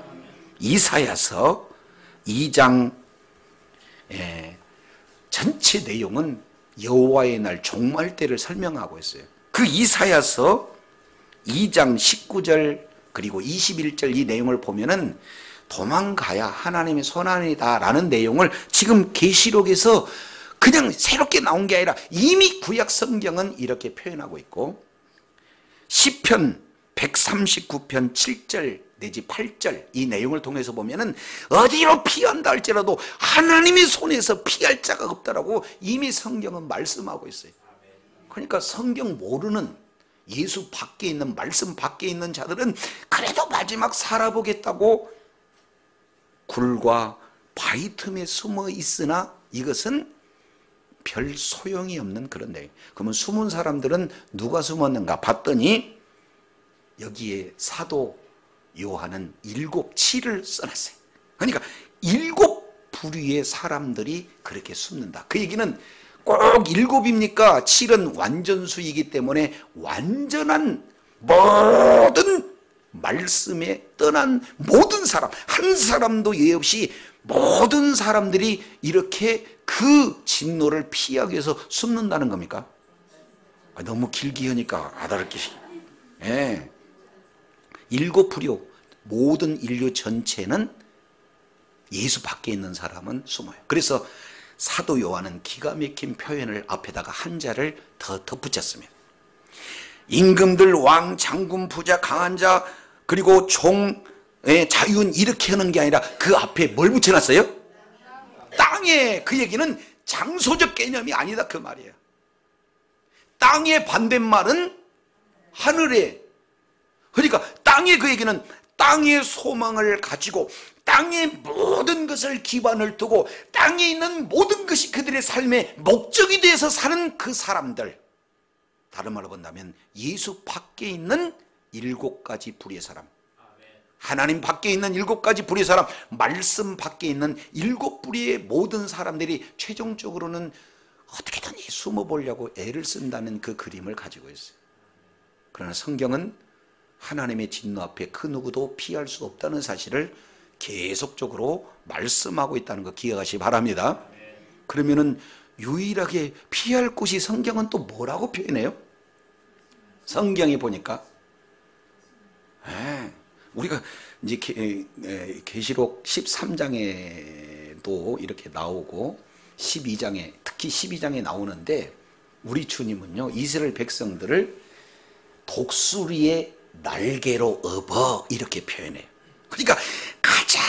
이사야서 2장 전체 내용은 여호와의 날 종말 때를 설명하고 있어요. 그 이사야서 2장 19절 그리고 21절 이 내용을 보면은 도망가야 하나님의 손안이다 라는 내용을 지금 계시록에서 그냥 새롭게 나온 게 아니라 이미 구약 성경은 이렇게 표현하고 있고, 시편 139편 7절 내지 8절 이 내용을 통해서 보면은 어디로 피한다 할지라도 하나님의 손에서 피할 자가 없다라고 이미 성경은 말씀하고 있어요. 그러니까 성경 모르는, 예수 밖에 있는, 말씀 밖에 있는 자들은 그래도 마지막 살아보겠다고 굴과 바위 틈에 숨어 있으나 이것은 별 소용이 없는 그런 내용. 그러면 숨은 사람들은 누가 숨었는가 봤더니 여기에 사도 요한은 7칠을 써놨어요. 그러니까 7부류의 사람들이 그렇게 숨는다. 그 얘기는 꼭 7입니까? 7은 완전수이기 때문에 완전한 모든 말씀에 떠난 모든 사람, 한 사람도 예 없이 모든 사람들이 이렇게 그 진노를 피하기 위해서 숨는다는 겁니까? 너무 길게 하니까 아다르게. 예. 7부류 모든 인류 전체는 예수 밖에 있는 사람은 숨어요. 그래서 사도 요한은 기가 막힌 표현을 앞에다가 한자를 더 덧붙였습니다. 임금들, 왕, 장군, 부자, 강한 자, 그리고 종, 자유인 이렇게 하는 게 아니라 그 앞에 뭘 붙여놨어요? 땅에. 그 얘기는 장소적 개념이 아니다 그 말이에요. 땅의 반대말은 하늘에. 그러니까 땅의 그 얘기는 땅의 소망을 가지고 땅의 모든 것을 기반을 두고 땅에 있는 모든 것이 그들의 삶의 목적이 되어서 사는 그 사람들. 다른 말로 본다면 예수 밖에 있는 7가지 부류의 사람, 하나님 밖에 있는 7가지 부류의 사람, 말씀 밖에 있는 7부류의 모든 사람들이 최종적으로는 어떻게든 숨어보려고 애를 쓴다는 그 그림을 가지고 있어요. 그러나 성경은 하나님의 진노 앞에 그 누구도 피할 수 없다는 사실을 계속적으로 말씀하고 있다는 거 기억하시기 바랍니다. 그러면은 유일하게 피할 곳이 성경은 또 뭐라고 표현해요? 성경에 보니까 우리가 이제 계시록 13장에도 이렇게 나오고 12장에 특히 12장에 나오는데 우리 주님은요 이스라엘 백성들을 독수리의 날개로 업어 이렇게 표현해요. 그러니까 가장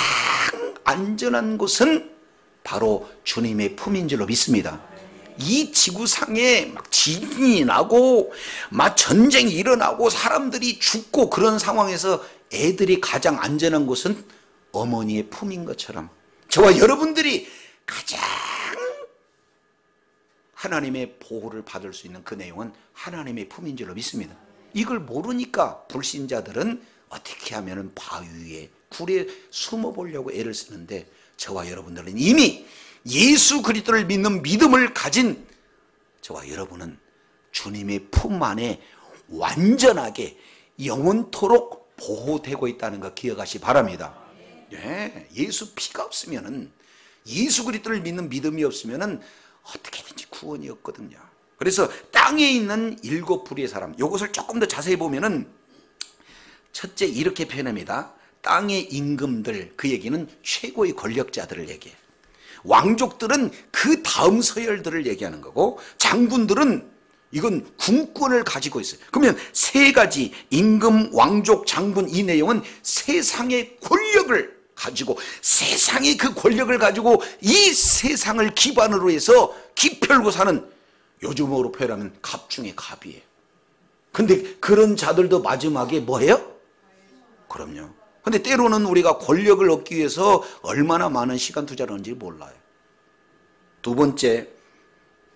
안전한 곳은 바로 주님의 품인 줄로 믿습니다. 이 지구상에 막 지진이 나고 막 전쟁이 일어나고 사람들이 죽고 그런 상황에서 애들이 가장 안전한 곳은 어머니의 품인 것처럼 저와 여러분들이 가장 하나님의 보호를 받을 수 있는 그 내용은 하나님의 품인 줄로 믿습니다. 이걸 모르니까 불신자들은 어떻게 하면 바위 위에 굴에 숨어보려고 애를 쓰는데 저와 여러분들은 이미 예수 그리스도를 믿는 믿음을 가진 저와 여러분은 주님의 품 안에 완전하게 영원토록 보호되고 있다는 거 기억하시 바랍니다. 예, 예수 피가 없으면은 예수 그리스도를 믿는 믿음이 없으면은 어떻게든지 구원이 없거든요. 그래서 땅에 있는 7부류의 사람, 이것을 조금 더 자세히 보면은 첫째 이렇게 표현합니다. 땅의 임금들, 그 얘기는 최고의 권력자들을 얘기해요. 왕족들은 그 다음 서열들을 얘기하는 거고 장군들은 이건 군권을 가지고 있어요. 그러면 세 가지 임금, 왕족, 장군 이 내용은 세상의 권력을 가지고 세상의 그 권력을 가지고 이 세상을 기반으로 해서 기펼고 사는 요즘으로 표현하면 갑 중에 갑이에요. 근데 그런 자들도 마지막에 뭐예요? 그럼요. 근데 때로는 우리가 권력을 얻기 위해서 얼마나 많은 시간 투자를 하는지 몰라요. 두 번째,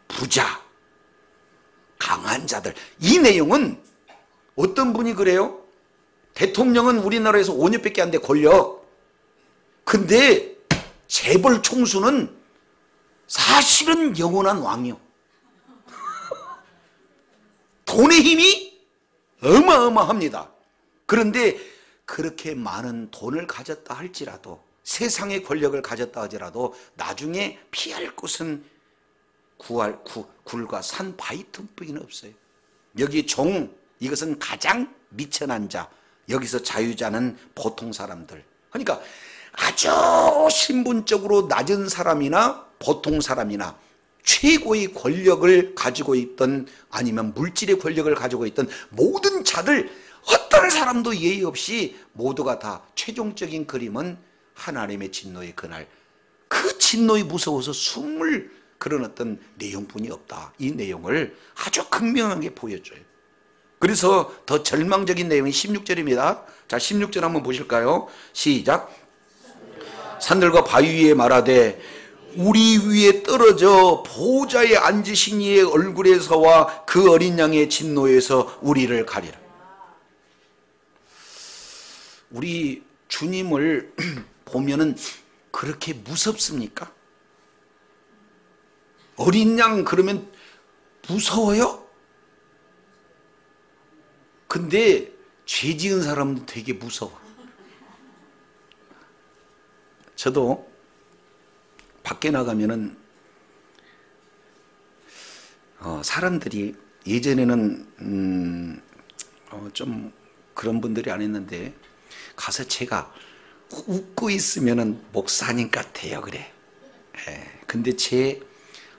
부자, 강한 자들. 이 내용은 어떤 분이 그래요? 대통령은 우리나라에서 5년밖에 안 돼 권력. 근데 재벌 총수는 사실은 영원한 왕이요. 돈의 힘이 어마어마합니다. 그런데 그렇게 많은 돈을 가졌다 할지라도 세상의 권력을 가졌다 하더라도 나중에 피할 곳은 굴과 산 바위 틈뿐이 없어요. 여기 종, 이것은 가장 미천한 자, 여기서 자유자는 보통 사람들. 그러니까 아주 신분적으로 낮은 사람이나 보통 사람이나 최고의 권력을 가지고 있던 아니면 물질의 권력을 가지고 있던 모든 자들 어떤 사람도 예의 없이 모두가 다 최종적인 그림은 하나님의 진노의 그날 그 진노에 무서워서 숨을 그런 어떤 내용뿐이 없다. 이 내용을 아주 극명하게 보여줘요. 그래서 더 절망적인 내용이 16절입니다. 자, 16절 한번 보실까요? 시작. 산들과 바위 위에 말하되 우리 위에 떨어져 보호자의 앉으신 이의 얼굴에서와 그 어린 양의 진노에서 우리를 가리라. 우리 주님을 보면은 그렇게 무섭습니까? 어린 양 그러면 무서워요? 근데 죄 지은 사람도 되게 무서워. 저도 밖에 나가면은 사람들이 예전에는 좀 그런 분들이 안 했는데 가서 제가 웃고 있으면은 목사님 같아요 그래. 근데 제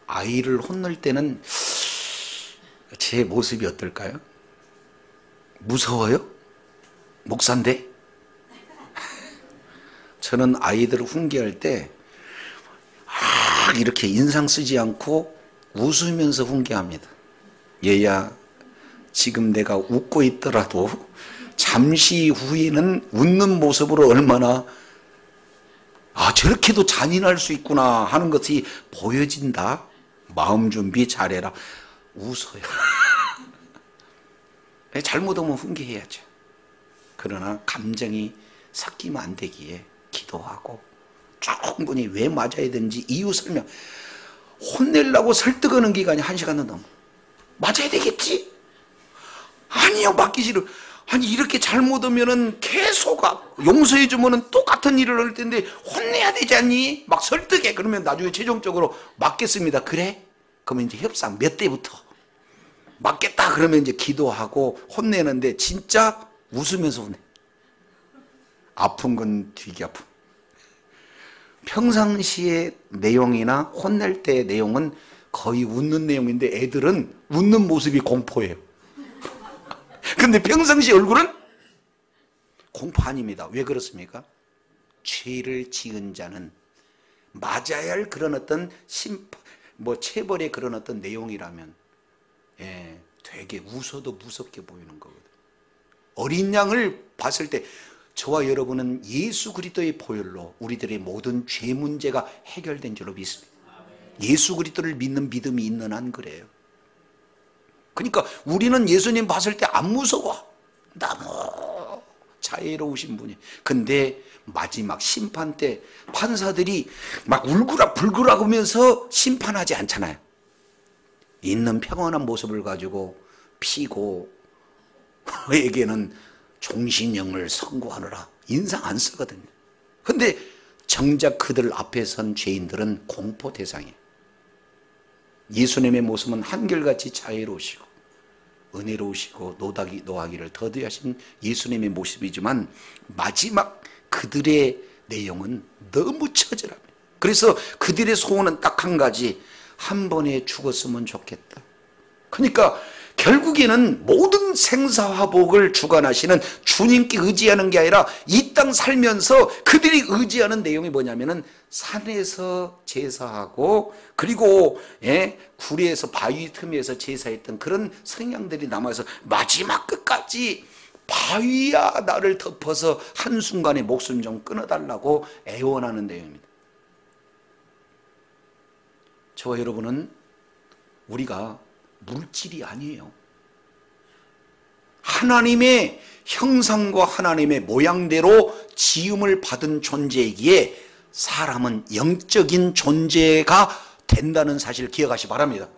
아이를 혼낼 때는 제 모습이 어떨까요? 무서워요? 목사인데? 저는 아이들을 훈계할 때 이렇게 인상 쓰지 않고 웃으면서 훈계합니다. 얘야, 지금 내가 웃고 있더라도 잠시 후에는 웃는 모습으로 얼마나 저렇게도 잔인할 수 있구나 하는 것이 보여진다. 마음 준비 잘해라. 웃어요. 잘못하면 훈계해야죠. 그러나 감정이 섞이면 안 되기에 기도하고 충분히 왜 맞아야 되는지 이유 설명. 혼내려고 설득하는 기간이 1시간은 넘어. 맞아야 되겠지? 아니요, 맞기 싫어. 아니 이렇게 잘못하면은 계속 용서해 주면은 똑같은 일을 할 텐데 혼내야 되지 않니? 막 설득해. 그러면 나중에 최종적으로 맞겠습니다. 그래? 그러면 이제 협상 몇 대부터 맞겠다. 그러면 이제 기도하고 혼내는데 진짜 웃으면서 혼내. 아픈 건 되게 아픔. 평상시의 내용이나 혼낼 때의 내용은 거의 웃는 내용인데 애들은 웃는 모습이 공포예요. 근데 평상시 얼굴은 공포 아닙니다. 왜 그렇습니까? 죄를 지은 자는 맞아야 할 그런 어떤 체벌의 그런 어떤 내용이라면 되게 웃어도 무섭게 보이는 거거든. 어린 양을 봤을 때 저와 여러분은 예수 그리스도의 보혈로 우리들의 모든 죄 문제가 해결된 줄로 믿습니다. 예수 그리스도를 믿는 믿음이 있는 한 그래요. 그러니까 우리는 예수님 봤을 때 안 무서워. 너무 자애로우신 분이. 근데 마지막 심판 때 판사들이 막 울그락불그락 하면서 심판하지 않잖아요. 있는 평온한 모습을 가지고 피고에게는 종신형을 선고하느라 인상 안 쓰거든요. 근데 정작 그들 앞에 선 죄인들은 공포 대상이에요. 예수님의 모습은 한결같이 자애로우시고 은혜로우시고 노하기를 더디하신 예수님의 모습이지만 마지막 그들의 내용은 너무 처절합니다. 그래서 그들의 소원은 딱 한 가지, 한 번에 죽었으면 좋겠다. 그러니까 결국에는 모든 생사화복을 주관하시는 주님께 의지하는 게 아니라 이 땅 살면서 그들이 의지하는 내용이 뭐냐면은 산에서 제사하고 그리고 구리에서 바위 틈에서 제사했던 그런 성향들이 남아서 마지막 끝까지 바위야 나를 덮어서 한순간에 목숨 좀 끊어달라고 애원하는 내용입니다. 저와 여러분은 우리가 물질이 아니에요. 하나님의 형상과 하나님의 모양대로 지음을 받은 존재이기에 사람은 영적인 존재가 된다는 사실을 기억하시 바랍니다.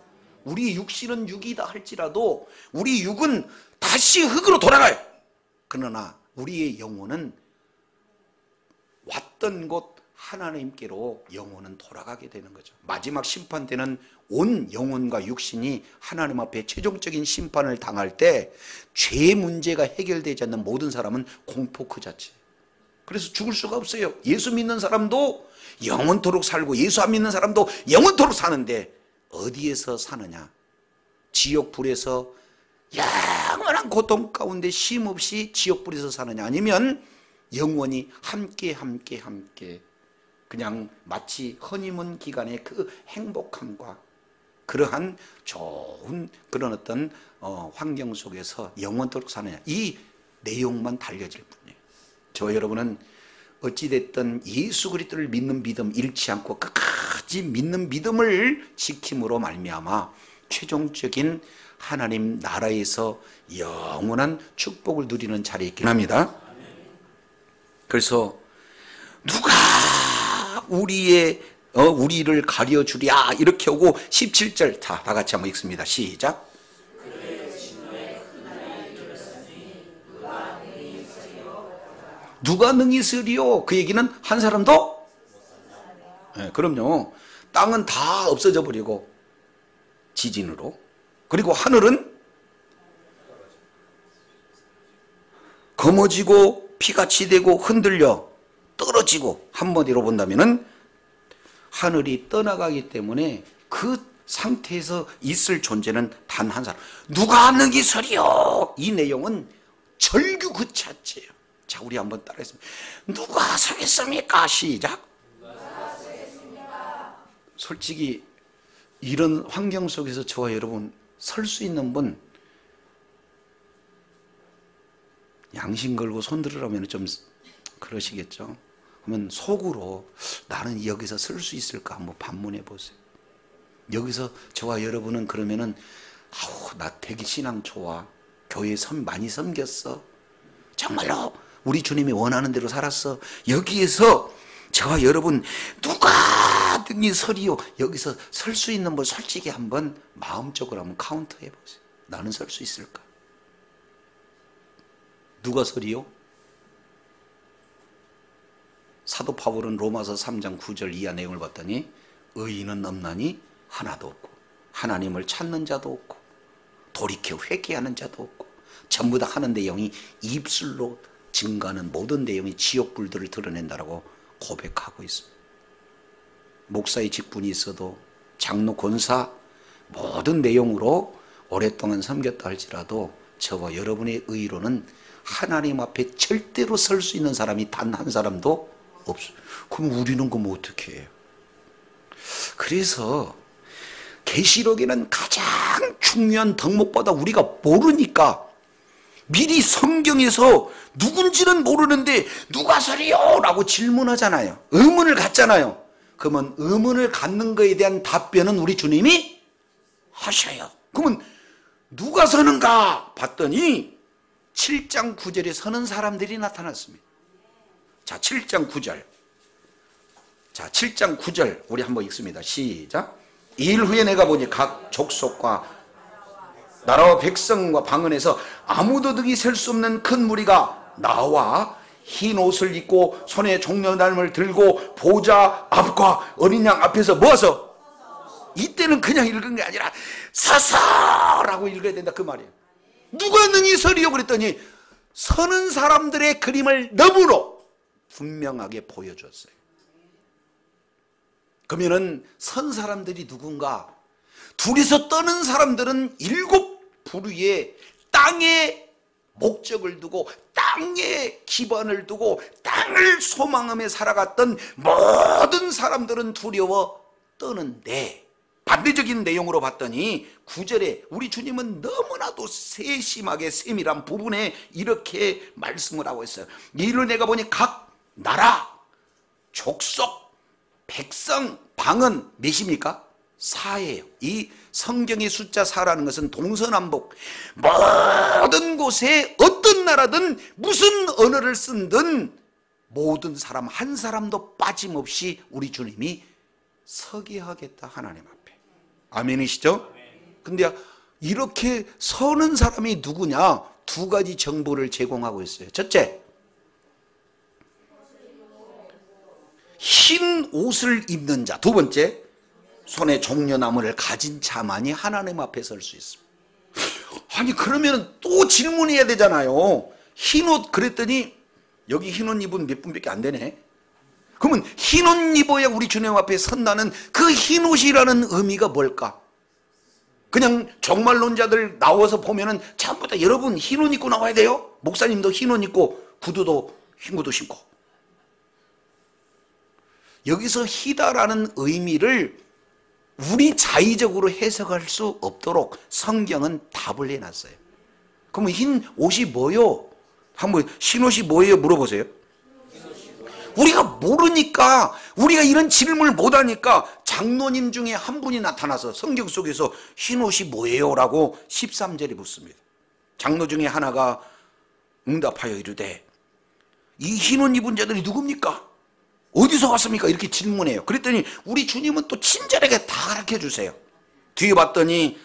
우리 육신은 육이다 할지라도 우리 육은 다시 흙으로 돌아가요. 그러나 우리의 영혼은 왔던 곳 하나님께로 영혼은 돌아가게 되는 거죠. 마지막 심판 때는 온 영혼과 육신이 하나님 앞에 최종적인 심판을 당할 때 죄 문제가 해결되지 않는 모든 사람은 공포 그 자체. 그래서 죽을 수가 없어요. 예수 믿는 사람도 영원토록 살고 예수 안 믿는 사람도 영원토록 사는데 어디에서 사느냐? 지옥불에서 영원한 고통 가운데 쉼없이 지옥불에서 사느냐? 아니면 영원히 함께 그냥 마치 허니문 기간의 그 행복함과 그러한 좋은 그런 어떤 환경 속에서 영원토록 사느냐, 이 내용만 달려질 뿐이에요. 저와 여러분은 어찌됐든 예수 그리스도를 믿는 믿음 잃지 않고 끝까지 끝까지 믿는 믿음을 지킴으로 말미암아 최종적인 하나님 나라에서 영원한 축복을 누리는 자리에 있긴 합니다. 그래서 누가 우리를 가려주랴 이렇게 오고 17절 다 같이 한번 읽습니다. 시작. 누가 능히 쓰리요? 그 얘기는 한 사람도? 네, 그럼요. 땅은 다 없어져 버리고 지진으로, 그리고 하늘은 검어지고 피같이 되고 흔들려 떨어지고, 한마디로 본다면은 하늘이 떠나가기 때문에 그 상태에서 있을 존재는 단 한 사람. 누가 능히 서리요? 이 내용은 절규 그 자체예요. 자, 우리 한번 따라했습니다. 누가 서겠습니까? 시작. 누가 서겠습니까? 솔직히 이런 환경 속에서 저와 여러분 설 수 있는 분, 양심 걸고 손 들으라면 좀 그러시겠죠. 그러면 속으로 나는 여기서 설 수 있을까 한번 반문해 보세요. 여기서 저와 여러분은 그러면은 나 되게 신앙 좋아, 교회 많이 섬겼어, 정말로 우리 주님이 원하는 대로 살았어, 여기에서 저와 여러분 누가 등이 서리요? 여기서 설 수 있는 분 솔직히 한번 마음적으로 한번 카운트 해보세요. 나는 설 수 있을까? 누가 서리요? 사도 바울은 로마서 3장 9절 이하 내용을 봤더니 의인은 없나니 하나도 없고 하나님을 찾는 자도 없고 돌이켜 회개하는 자도 없고, 전부 다 하는 내용이 입술로 증가하는 모든 내용이 지옥불들을 드러낸다라고 고백하고 있습니다. 목사의 직분이 있어도 장로 권사 모든 내용으로 오랫동안 섬겼다 할지라도 저와 여러분의 의로는 하나님 앞에 절대로 설 수 있는 사람이 단 한 사람도 없어요. 그럼 우리는 그럼 어떻게 해요? 그래서 계시록에는 가장 중요한 덕목보다 우리가 모르니까 미리 성경에서 누군지는 모르는데 누가 서리요? 라고 질문하잖아요. 의문을 갖잖아요. 그러면 의문을 갖는 것에 대한 답변은 우리 주님이 하셔요. 그러면 누가 서는가 봤더니 7장 9절에 서는 사람들이 나타났습니다. 자, 7장 9절. 자, 7장 9절 우리 한번 읽습니다. 시작. 이일 후에 내가 보니 각 족속과 나라와 백성과 방언에서 아무도 등이 셀 수 없는 큰 무리가 나와 흰 옷을 입고 손에 종려나무를 들고 보좌 앞과 어린 양 앞에서 모아서, 이때는 그냥 읽은 게 아니라 서서라고 읽어야 된다 그 말이에요. 누가 능히 서리요? 그랬더니 서는 사람들의 그림을 너무나 분명하게 보여줬어요. 그러면은 선 사람들이 누군가? 둘이서 떠는 사람들은 7부류의 땅에 목적을 두고 땅에 기반을 두고 땅을 소망하며 살아갔던 모든 사람들은 두려워 떠는데, 반대적인 내용으로 봤더니 9절에 우리 주님은 너무나도 세심하게 세밀한 부분에 이렇게 말씀을 하고 있어요. 이를 내가 보니 각 나라, 족속, 백성, 방언 몇입니까? 4예요. 이 성경의 숫자 4라는 것은 동서남북 모든 곳에 어떤 나라든 무슨 언어를 쓴든 모든 사람 한 사람도 빠짐없이 우리 주님이 서게 하겠다, 하나님 앞에. 아멘이시죠? 근데 이렇게 서는 사람이 누구냐? 두 가지 정보를 제공하고 있어요. 첫째, 흰 옷을 입는 자. 두 번째, 손에 종려나무를 가진 자만이 하나님 앞에 설 수 있습니다. 아니 그러면 또 질문해야 되잖아요. 흰옷 그랬더니 여기 흰옷 입은 몇 분밖에 안 되네. 그러면 흰옷 입어야 우리 주님 앞에 선다는 그 흰옷이라는 의미가 뭘까? 그냥 종말론자들 나와서 보면은 전부 다 여러분 흰옷 입고 나와야 돼요. 목사님도 흰옷 입고 구두도 흰 구두 신고. 여기서 희다라는 의미를 우리 자의적으로 해석할 수 없도록 성경은 답을 해놨어요. 그러면 흰 옷이 뭐요? 한번 흰 옷이 뭐예요? 물어보세요. 우리가 모르니까, 우리가 이런 질문을 못하니까 장로님 중에 한 분이 나타나서 성경 속에서 흰 옷이 뭐예요? 라고 13절에 묻습니다. 장로 중에 하나가 응답하여 이르되 이 흰 옷 입은 자들이 누굽니까? 어디서 왔습니까? 이렇게 질문해요. 그랬더니 우리 주님은 또 친절하게 다 가르쳐 주세요. 뒤에 봤더니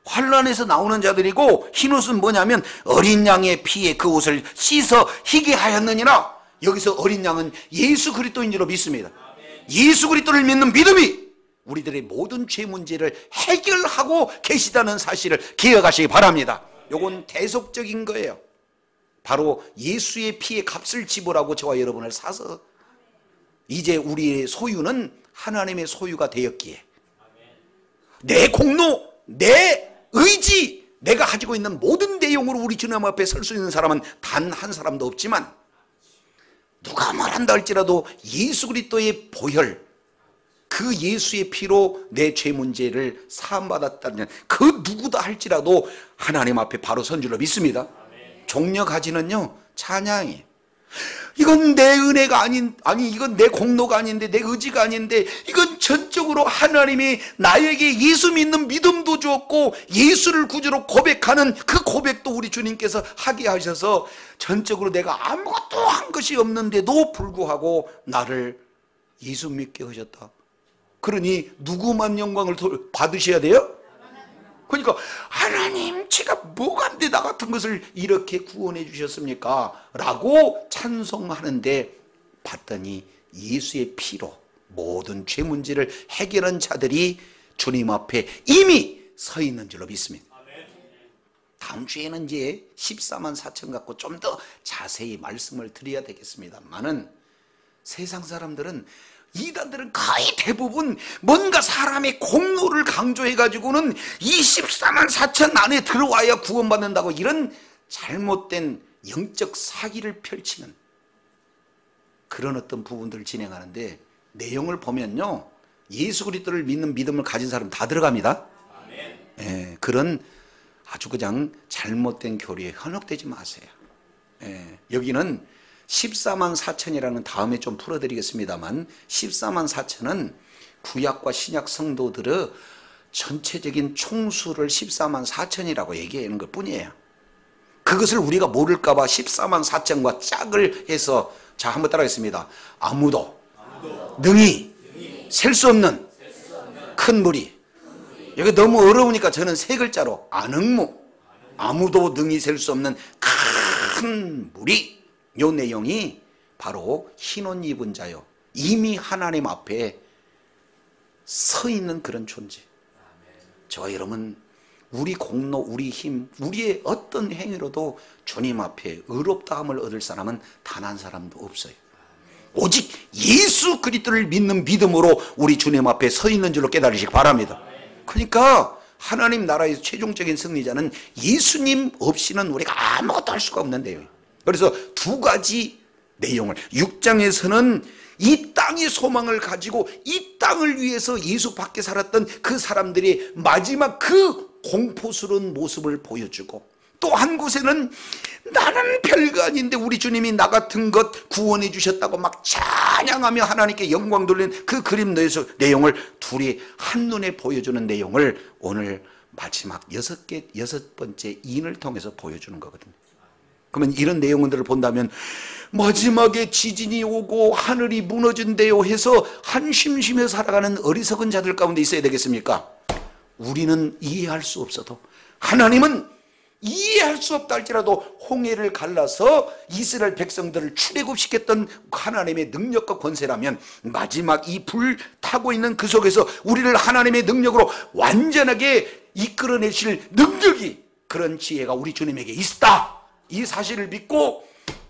환란에서 나오는 자들이고 흰 옷은 뭐냐면 어린 양의 피에 그 옷을 씻어 희게 하였느니라. 여기서 어린 양은 예수 그리스도인 줄로 믿습니다. 예수 그리스도를 믿는 믿음이 우리들의 모든 죄 문제를 해결하고 계시다는 사실을 기억하시기 바랍니다. 요건 대속적인 거예요. 바로 예수의 피의 값을 지불하고 저와 여러분을 사서 이제 우리의 소유는 하나님의 소유가 되었기에 내 공로, 내 의지, 내가 가지고 있는 모든 내용으로 우리 주님 앞에 설 수 있는 사람은 단 한 사람도 없지만 누가 말한다 할지라도 예수 그리스도의 보혈, 그 예수의 피로 내 죄 문제를 사함받았다는 그 누구다 할지라도 하나님 앞에 바로 선 줄로 믿습니다. 종려 가지는요 찬양이에요. 이건 내 은혜가 이건 내 공로가 아닌데, 내 의지가 아닌데, 이건 전적으로 하나님이 나에게 예수 믿는 믿음도 주었고 예수를 구주로 고백하는 그 고백도 우리 주님께서 하게 하셔서 전적으로 내가 아무것도 한 것이 없는데도 불구하고 나를 예수 믿게 하셨다. 그러니 누구만 영광을 받으셔야 돼요? 그러니까 하나님, 제가 뭐가 안 돼 나 같은 것을 이렇게 구원해 주셨습니까? 라고 찬송하는데 봤더니 예수의 피로 모든 죄 문제를 해결한 자들이 주님 앞에 이미 서 있는 줄로 믿습니다. 다음 주에는 이제 14만 4천 갖고 좀 더 자세히 말씀을 드려야 되겠습니다만은 세상 사람들은, 이단들은 거의 대부분 뭔가 사람의 공로를 강조해가지고는 24만 4천 안에 들어와야 구원받는다고 이런 잘못된 영적 사기를 펼치는 그런 어떤 부분들을 진행하는데, 내용을 보면요 예수 그리스도를 믿는 믿음을 가진 사람 다 들어갑니다. 예, 그런 아주 그냥 잘못된 교리에 현혹되지 마세요. 예, 여기는 14만 4천이라는 다음에 좀 풀어드리겠습니다만 14만 4천은 구약과 신약 성도들의 전체적인 총수를 14만 4천이라고 얘기하는 것 뿐이에요. 그것을 우리가 모를까 봐 14만 4천과 짝을 해서, 자 한번 따라하겠습니다. 아무도 능히 셀 수 없는 큰 무리. 여기 너무 어려우니까 저는 세 글자로 안흥무, 아무도 능히 셀 수 없는 큰 무리. 요 내용이 바로 흰옷 입은 자요, 이미 하나님 앞에 서 있는 그런 존재. 저와 여러분, 우리 공로, 우리 힘, 우리의 어떤 행위로도 주님 앞에 의롭다함을 얻을 사람은 단 한 사람도 없어요. 오직 예수 그리스도를 믿는 믿음으로 우리 주님 앞에 서 있는 줄로 깨달으시기 바랍니다. 그러니까 하나님 나라의 최종적인 승리자는 예수님 없이는 우리가 아무것도 할 수가 없는데요. 그래서 두 가지 내용을, 6장에서는 이 땅의 소망을 가지고 이 땅을 위해서 예수 밖에 살았던 그 사람들이 마지막 그 공포스러운 모습을 보여주고, 또 한 곳에는 나는 별거 아닌데 우리 주님이 나 같은 것 구원해 주셨다고 막 찬양하며 하나님께 영광 돌리는 그 그림 내용을 둘이 한눈에 보여주는 내용을 오늘 마지막 여섯 번째 인을 통해서 보여주는 거거든요. 그러면 이런 내용들을 본다면 마지막에 지진이 오고 하늘이 무너진대요 해서 한심심해 살아가는 어리석은 자들 가운데 있어야 되겠습니까? 우리는 이해할 수 없어도, 하나님은 이해할 수 없다 할지라도 홍해를 갈라서 이스라엘 백성들을 출애굽시켰던 하나님의 능력과 권세라면 마지막 이 불 타고 있는 그 속에서 우리를 하나님의 능력으로 완전하게 이끌어내실 능력이, 그런 지혜가 우리 주님에게 있다, 이 사실을 믿고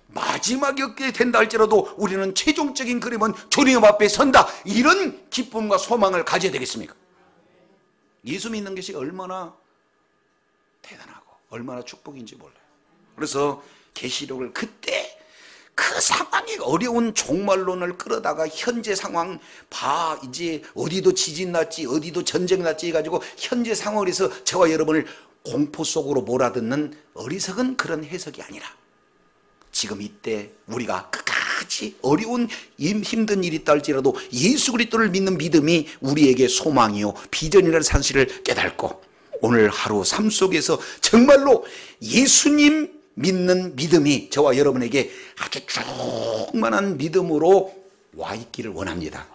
마지막에 얻게 된다 할지라도 우리는 최종적인 그림은 주님 앞에 선다, 이런 기쁨과 소망을 가져야 되겠습니까? 예수 믿는 것이 얼마나 대단하고 얼마나 축복인지 몰라요. 그래서 계시록을 그때 그 상황이 어려운 종말론을 끌어다가 현재 상황 이제 어디도 지진 났지 어디도 전쟁 났지 해가지고 현재 상황에서 저와 여러분을 공포 속으로 몰아듣는 어리석은 그런 해석이 아니라, 지금 이때 우리가 가지 어려운 힘든 일이 있다 할지라도 예수 그리스도를 믿는 믿음이 우리에게 소망이요 비전이라는 사실을 깨닫고 오늘 하루 삶 속에서 정말로 예수님 믿는 믿음이 저와 여러분에게 아주 충만한 믿음으로 와 있기를 원합니다.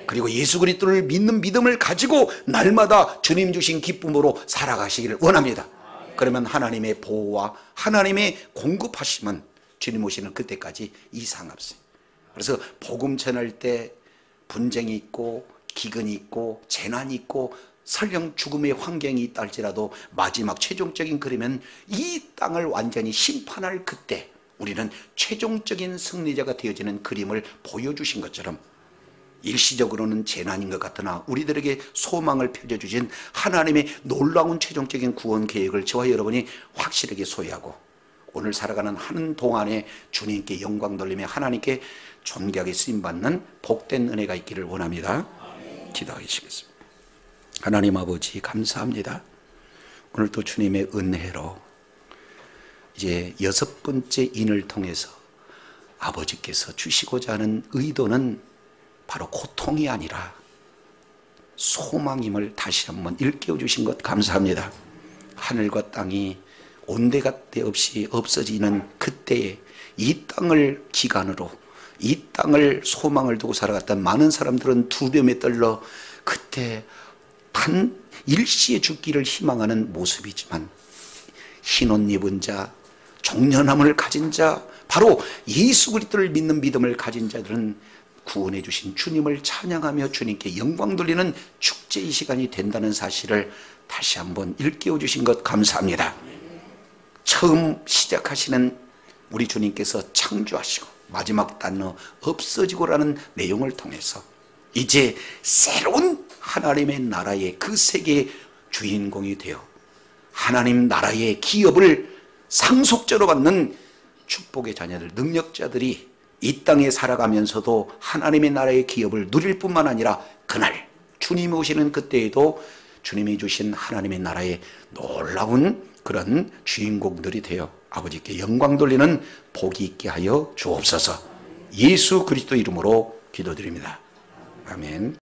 그리고 예수 그리스도를 믿는 믿음을 가지고 날마다 주님 주신 기쁨으로 살아가시기를 원합니다. 그러면 하나님의 보호와 하나님의 공급하심은 주님 오시는 그때까지 이상 없어요. 그래서 복음 전할 때 분쟁이 있고 기근이 있고 재난이 있고 설령 죽음의 환경이 있다 할지라도 마지막 최종적인 그림은 이 땅을 완전히 심판할 그때 우리는 최종적인 승리자가 되어지는 그림을 보여주신 것처럼 일시적으로는 재난인 것 같으나 우리들에게 소망을 펴주신 하나님의 놀라운 최종적인 구원 계획을 저와 여러분이 확실하게 소유하고 오늘 살아가는 한 동안에 주님께 영광 돌리며 하나님께 존귀하게 쓰임받는 복된 은혜가 있기를 원합니다. 기도하시겠습니다. 하나님 아버지 감사합니다. 오늘도 주님의 은혜로 이제 6번째 인을 통해서 아버지께서 주시고자 하는 의도는 바로 고통이 아니라 소망임을 다시 한번 일깨워 주신 것 감사합니다. 하늘과 땅이 온데간데 없이 없어지는 그때에 이 땅을 기간으로 이 땅을 소망을 두고 살아갔던 많은 사람들은 두려움에 떨려 그때 단 일시에 죽기를 희망하는 모습이지만 흰 옷 입은 자, 종려남을 가진 자, 바로 예수 그리스도를 믿는 믿음을 가진 자들은 구원해 주신 주님을 찬양하며 주님께 영광 돌리는 축제의 시간이 된다는 사실을 다시 한번 일깨워 주신 것 감사합니다. 처음 시작하시는 우리 주님께서 창조하시고 마지막 단어 없어지고라는 내용을 통해서 이제 새로운 하나님의 나라의 그 세계의 주인공이 되어 하나님 나라의 기업을 상속자로 받는 축복의 자녀들, 능력자들이 이 땅에 살아가면서도 하나님의 나라의 기업을 누릴 뿐만 아니라 그날 주님이 오시는 그때에도 주님이 주신 하나님의 나라의 놀라운 그런 주인공들이 되어 아버지께 영광 돌리는 복이 있게 하여 주옵소서. 예수 그리스도 이름으로 기도드립니다. 아멘.